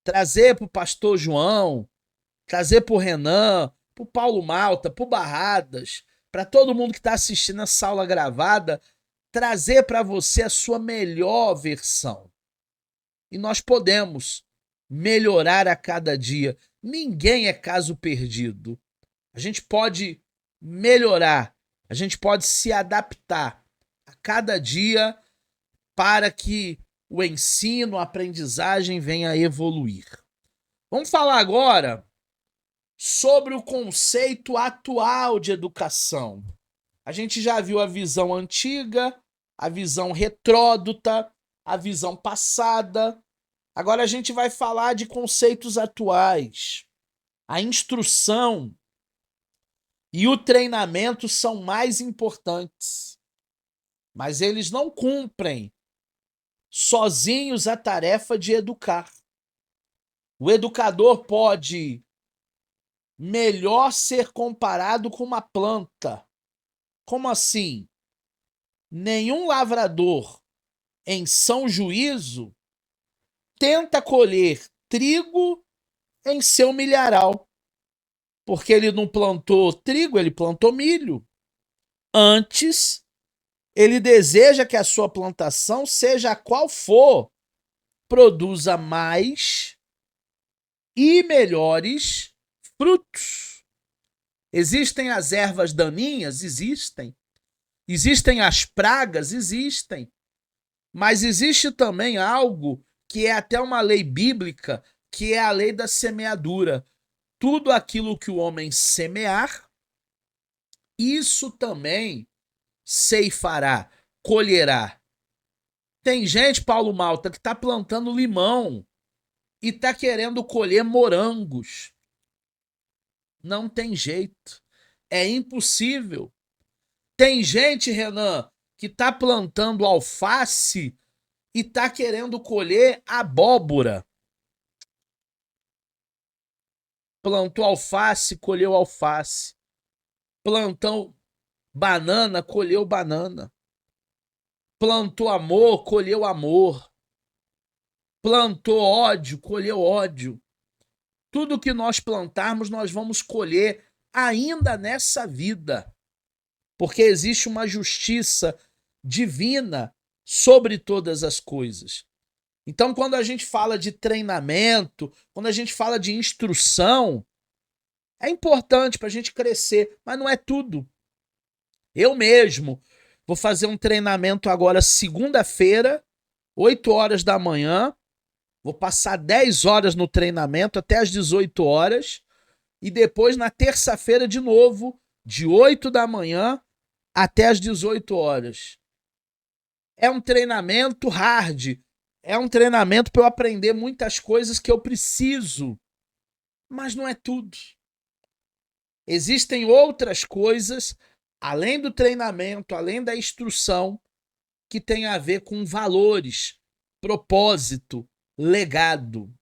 trazer para o pastor João, trazer para o Renan, para o Paulo Malta, para o Barradas, para todo mundo que está assistindo essa aula gravada, trazer para você a sua melhor versão. E nós podemos melhorar a cada dia. Ninguém é caso perdido. A gente pode melhorar, a gente pode se adaptar a cada dia para que o ensino, a aprendizagem venha a evoluir. Vamos falar agora sobre o conceito atual de educação. A gente já viu a visão antiga, a visão retródota, a visão passada. Agora a gente vai falar de conceitos atuais. A instrução e o treinamento são mais importantes, mas eles não cumprem sozinhos a tarefa de educar. O educador pode melhor ser comparado com uma planta. Como assim? Nenhum lavrador em são juízo tenta colher trigo em seu milharal, porque ele não plantou trigo, ele plantou milho. Antes, ele deseja que a sua plantação, seja a qual for, produza mais e melhores frutos. Existem as ervas daninhas? Existem. Existem as pragas? Existem. Mas existe também algo que é até uma lei bíblica, que é a lei da semeadura. Tudo aquilo que o homem semear, isso também ceifará, colherá. Tem gente, Paulo Malta, que está plantando limão e está querendo colher morangos. Não tem jeito. É impossível. Tem gente, Renan, que está plantando alface e está querendo colher abóbora. Plantou alface, colheu alface. Plantou banana, colheu banana. Plantou amor, colheu amor. Plantou ódio, colheu ódio. Tudo que nós plantarmos, nós vamos colher ainda nessa vida. Porque existe uma justiça divina sobre todas as coisas. Então, quando a gente fala de treinamento, quando a gente fala de instrução, é importante para a gente crescer, mas não é tudo. Eu mesmo vou fazer um treinamento agora segunda-feira, 8 horas da manhã. Vou passar 10 horas no treinamento até as 18 horas. E depois na terça-feira de novo, de 8 da manhã até as 18 horas. É um treinamento hard. É um treinamento para eu aprender muitas coisas que eu preciso. Mas não é tudo. Existem outras coisas, além do treinamento, além da instrução, que tem a ver com valores, propósito, legado.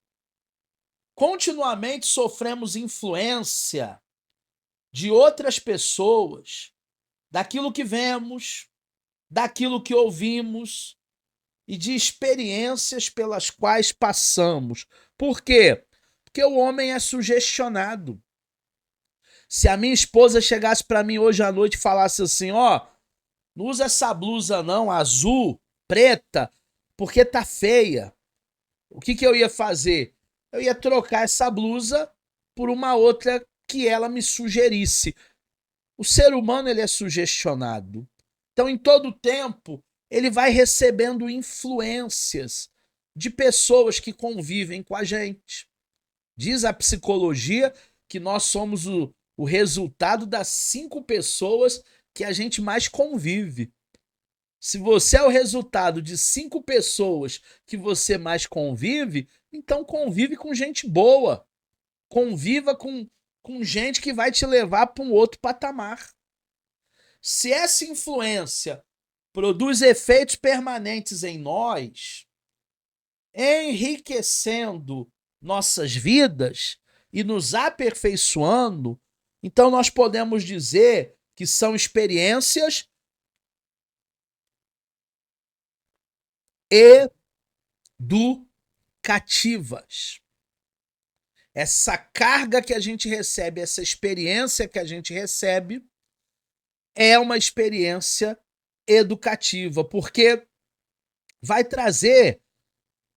Continuamente sofremos influência de outras pessoas, daquilo que vemos, daquilo que ouvimos e de experiências pelas quais passamos. Por quê? Porque o homem é sugestionado. Se a minha esposa chegasse para mim hoje à noite e falasse assim, ó, não usa essa blusa não, azul, preta, porque tá feia. O que eu ia fazer? Eu ia trocar essa blusa por uma outra que ela me sugerisse. O ser humano, ele é sugestionado. Então, em todo tempo, ele vai recebendo influências de pessoas que convivem com a gente. Diz a psicologia que nós somos o resultado das 5 pessoas que a gente mais convive. Se você é o resultado de 5 pessoas que você mais convive, então convive com gente boa. Conviva com gente que vai te levar para um outro patamar. Se essa influência produz efeitos permanentes em nós, enriquecendo nossas vidas e nos aperfeiçoando, então nós podemos dizer que são experiências educativas. Essa carga que a gente recebe, essa experiência que a gente recebe, é uma experiência educativa, porque vai trazer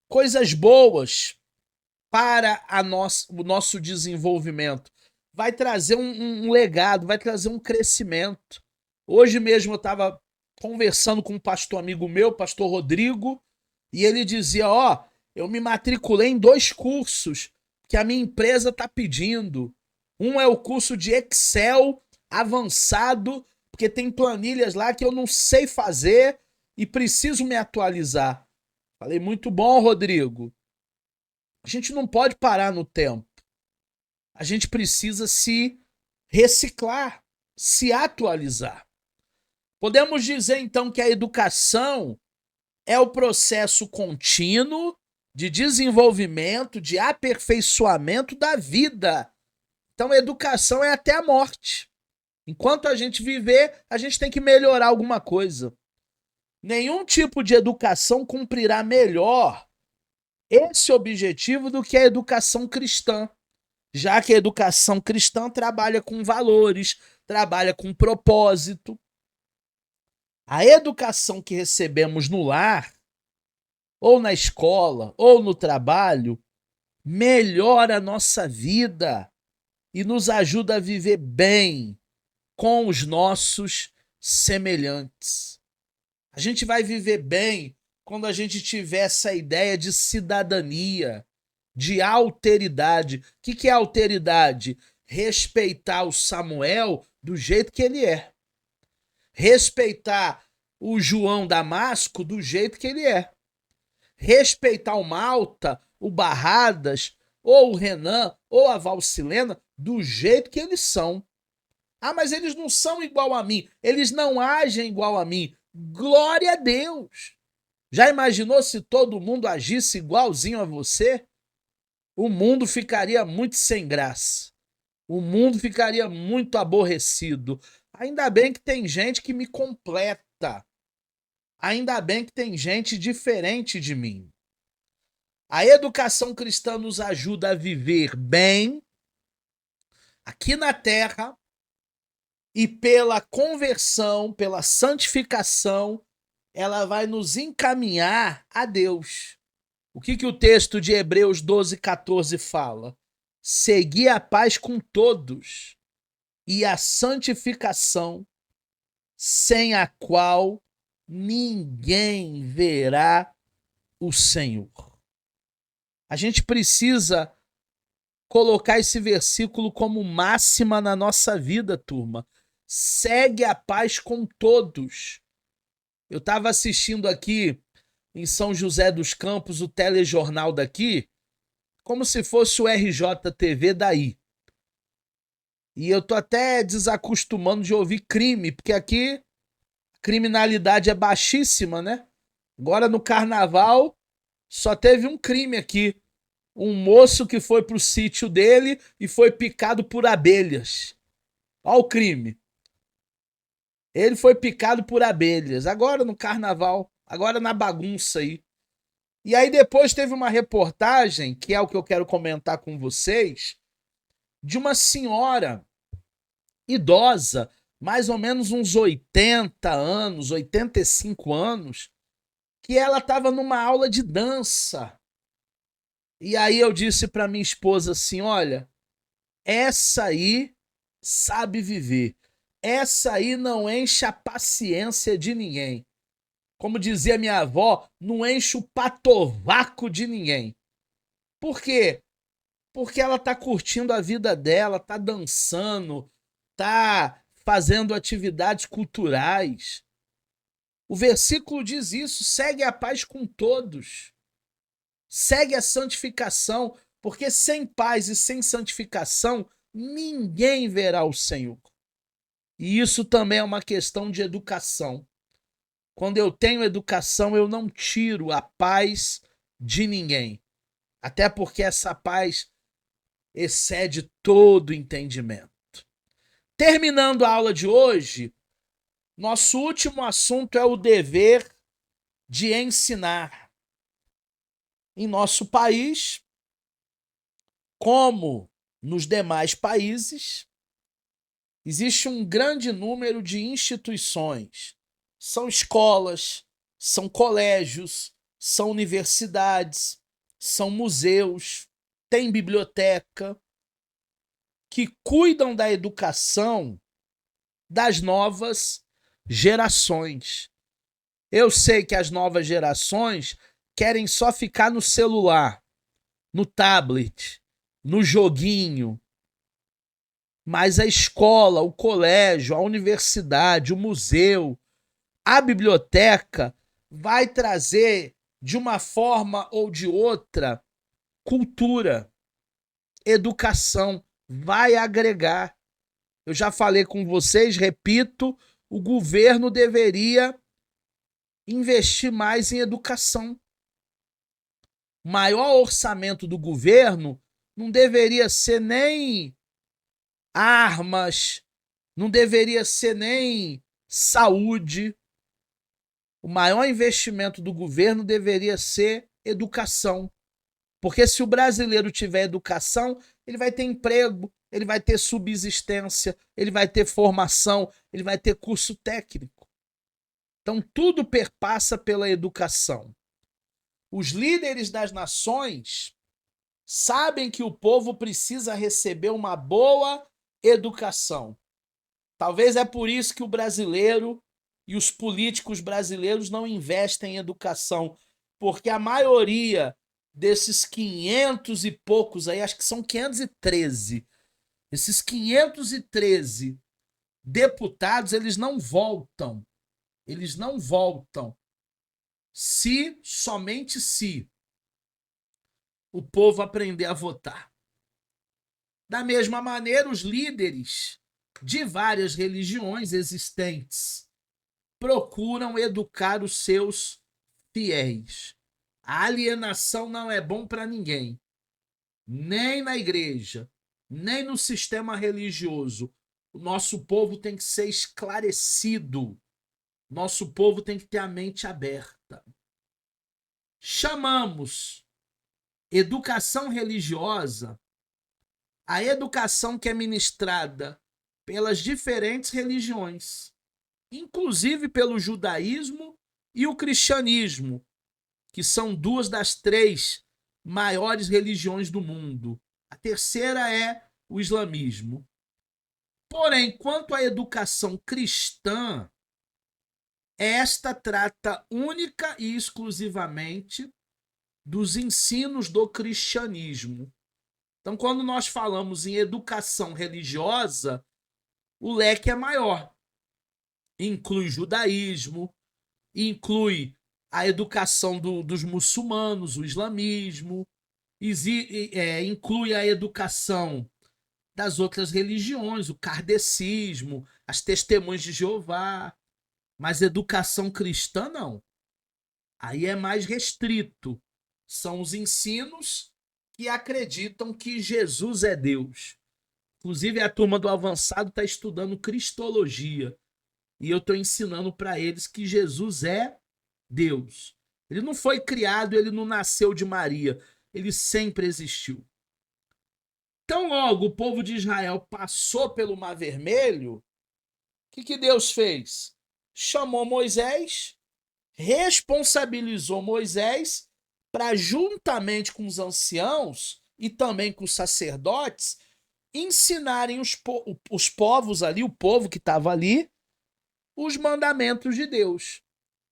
coisas boas para o nosso desenvolvimento. Vai trazer um legado, vai trazer um crescimento. Hoje mesmo eu estava conversando com um pastor amigo meu, pastor Rodrigo, e ele dizia, eu me matriculei em 2 cursos que a minha empresa está pedindo. Um é o curso de Excel avançado, porque tem planilhas lá que eu não sei fazer e preciso me atualizar. Falei, muito bom, Rodrigo. A gente não pode parar no tempo. A gente precisa se reciclar, se atualizar. Podemos dizer, então, que a educação é o processo contínuo de desenvolvimento, de aperfeiçoamento da vida. Então, a educação é até a morte. Enquanto a gente viver, a gente tem que melhorar alguma coisa. Nenhum tipo de educação cumprirá melhor esse objetivo do que a educação cristã, já que a educação cristã trabalha com valores, trabalha com propósito. A educação que recebemos no lar, ou na escola, ou no trabalho, melhora a nossa vida e nos ajuda a viver bem com os nossos semelhantes. A gente vai viver bem quando a gente tiver essa ideia de cidadania, de alteridade. O que é alteridade? Respeitar o Samuel do jeito que ele é. Respeitar o João Damasco do jeito que ele é. Respeitar o Malta, o Barradas, ou o Renan, ou a Valcilena do jeito que eles são. Ah, mas eles não são igual a mim. Eles não agem igual a mim. Glória a Deus! Já imaginou se todo mundo agisse igualzinho a você? O mundo ficaria muito sem graça. O mundo ficaria muito aborrecido. Ainda bem que tem gente que me completa. Ainda bem que tem gente diferente de mim. A educação cristã nos ajuda a viver bem aqui na terra e pela conversão, pela santificação, ela vai nos encaminhar a Deus. O que o texto de Hebreus 12:14 fala? Segui a paz com todos e a santificação, sem a qual ninguém verá o Senhor. A gente precisa colocar esse versículo como máxima na nossa vida, turma. Segue a paz com todos. Eu estava assistindo aqui em São José dos Campos o telejornal daqui, como se fosse o RJTV daí. E eu tô até desacostumando de ouvir crime, porque aqui a criminalidade é baixíssima, né? Agora no carnaval só teve um crime aqui. Um moço que foi pro sítio dele e foi picado por abelhas. Olha o crime. Ele foi picado por abelhas. Agora no carnaval, agora na bagunça aí. E aí depois teve uma reportagem, que é o que eu quero comentar com vocês, de uma senhora idosa, mais ou menos uns 80 anos, 85 anos, que ela estava numa aula de dança. E aí eu disse para minha esposa assim, olha, essa aí sabe viver. essa aí não enche a paciência de ninguém. Como dizia minha avó, não enche o patovaco de ninguém. Por quê? Porque ela tá curtindo a vida dela, tá dançando, tá fazendo atividades culturais. O versículo diz isso: segue a paz com todos. Segue a santificação, porque sem paz e sem santificação, ninguém verá o Senhor. E isso também é uma questão de educação. Quando eu tenho educação, eu não tiro a paz de ninguém. Até porque essa paz excede todo entendimento. Terminando a aula de hoje, nosso último assunto é o dever de ensinar. Em nosso país, como nos demais países, existe um grande número de instituições. São escolas, são colégios, são universidades, são museus, tem biblioteca, que cuidam da educação das novas gerações. Eu sei que as novas gerações querem só ficar no celular, no tablet, no joguinho. Mas a escola, o colégio, a universidade, o museu, a biblioteca vai trazer, de uma forma ou de outra, cultura, educação, vai agregar. Eu já falei com vocês, repito, o governo deveria investir mais em educação. O maior orçamento do governo não deveria ser nem armas, não deveria ser nem saúde. O maior investimento do governo deveria ser educação. Porque se o brasileiro tiver educação, ele vai ter emprego, ele vai ter subsistência, ele vai ter formação, ele vai ter curso técnico. Então tudo perpassa pela educação. Os líderes das nações sabem que o povo precisa receber uma boa educação. Talvez é por isso que o brasileiro e os políticos brasileiros não investem em educação, porque a maioria desses 500 e poucos aí, acho que são 513, esses 513 deputados, eles não voltam. Eles não voltam se, somente se, o povo aprender a votar. Da mesma maneira, os líderes de várias religiões existentes procuram educar os seus fiéis. A alienação não é bom para ninguém, nem na igreja, nem no sistema religioso. O nosso povo tem que ser esclarecido. Nosso povo tem que ter a mente aberta. Chamamos educação religiosa a educação que é ministrada pelas diferentes religiões, inclusive pelo judaísmo e o cristianismo, que são duas das três maiores religiões do mundo. A terceira é o islamismo. Porém, quanto à educação cristã, esta trata única e exclusivamente dos ensinos do cristianismo. Então, quando nós falamos em educação religiosa, o leque é maior. Inclui judaísmo, inclui a educação dos muçulmanos, o islamismo, inclui a educação das outras religiões, o kardecismo, as testemunhas de Jeová, mas educação cristã não. Aí é mais restrito. São os ensinos que acreditam que Jesus é Deus. Inclusive, a turma do avançado está estudando cristologia. E eu estou ensinando para eles que Jesus é Deus. Ele não foi criado, ele não nasceu de Maria. Ele sempre existiu. Então, logo o povo de Israel passou pelo Mar Vermelho, o que Deus fez? Chamou Moisés, responsabilizou Moisés para, juntamente com os anciãos e também com os sacerdotes, ensinarem os povos ali, o povo que estava ali, os mandamentos de Deus.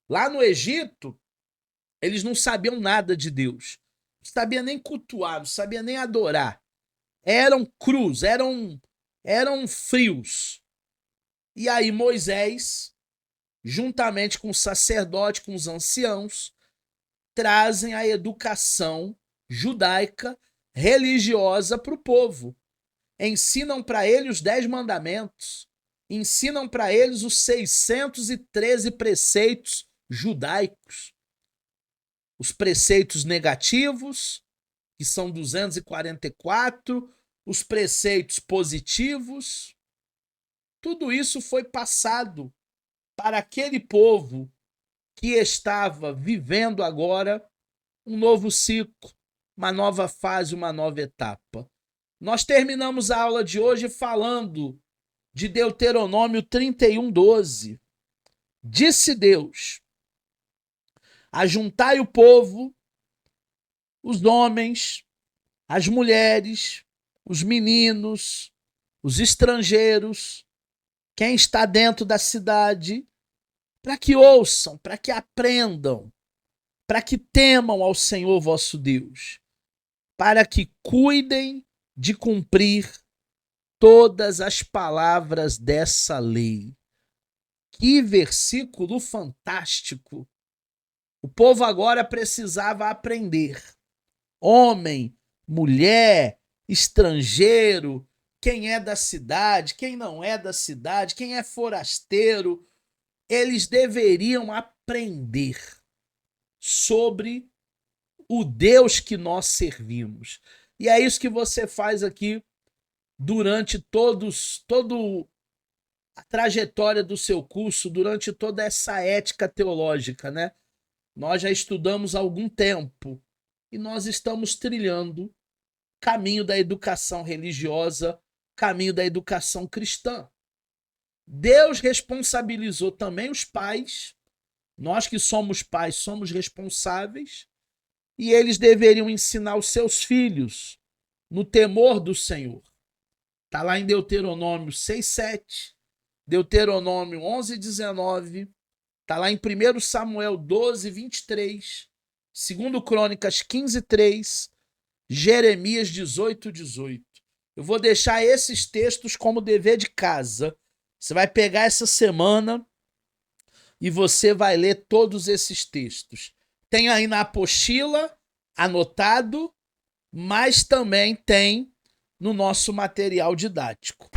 Lá no Egito, eles não sabiam nada de Deus. Não sabiam nem cultuar, não sabiam nem adorar. Eram crus, eram frios. E aí Moisés, juntamente com o sacerdote, com os anciãos, trazem a educação judaica religiosa para o povo. Ensinam para ele os 10 mandamentos. Ensinam para eles os 613 preceitos judaicos. Os preceitos negativos, que são 244, os preceitos positivos. Tudo isso foi passado para aquele povo que estava vivendo agora um novo ciclo, uma nova fase, uma nova etapa. Nós terminamos a aula de hoje falando de Deuteronômio 31:12. Disse Deus: ajuntai o povo, os homens, as mulheres, os meninos, os estrangeiros, quem está dentro da cidade, para que ouçam, para que aprendam, para que temam ao Senhor vosso Deus, para que cuidem de cumprir todas as palavras dessa lei. Que versículo fantástico! O povo agora precisava aprender. Homem, mulher, estrangeiro, quem é da cidade, quem não é da cidade, quem é forasteiro, eles deveriam aprender sobre o Deus que nós servimos. E é isso que você faz aqui durante toda a trajetória do seu curso, durante toda essa ética teológica, né? Nós já estudamos há algum tempo e nós estamos trilhando caminho da educação religiosa, caminho da educação cristã. Deus responsabilizou também os pais. Nós que somos pais somos responsáveis e eles deveriam ensinar os seus filhos no temor do Senhor. Está lá em Deuteronômio 6:7, Deuteronômio 11:19, está lá em 1 Samuel 12:23, 2 Crônicas 15:3, Jeremias 18:18. Eu vou deixar esses textos como dever de casa. Você vai pegar essa semana e você vai ler todos esses textos. Tem aí na apostila, anotado, mas também tem no nosso material didático.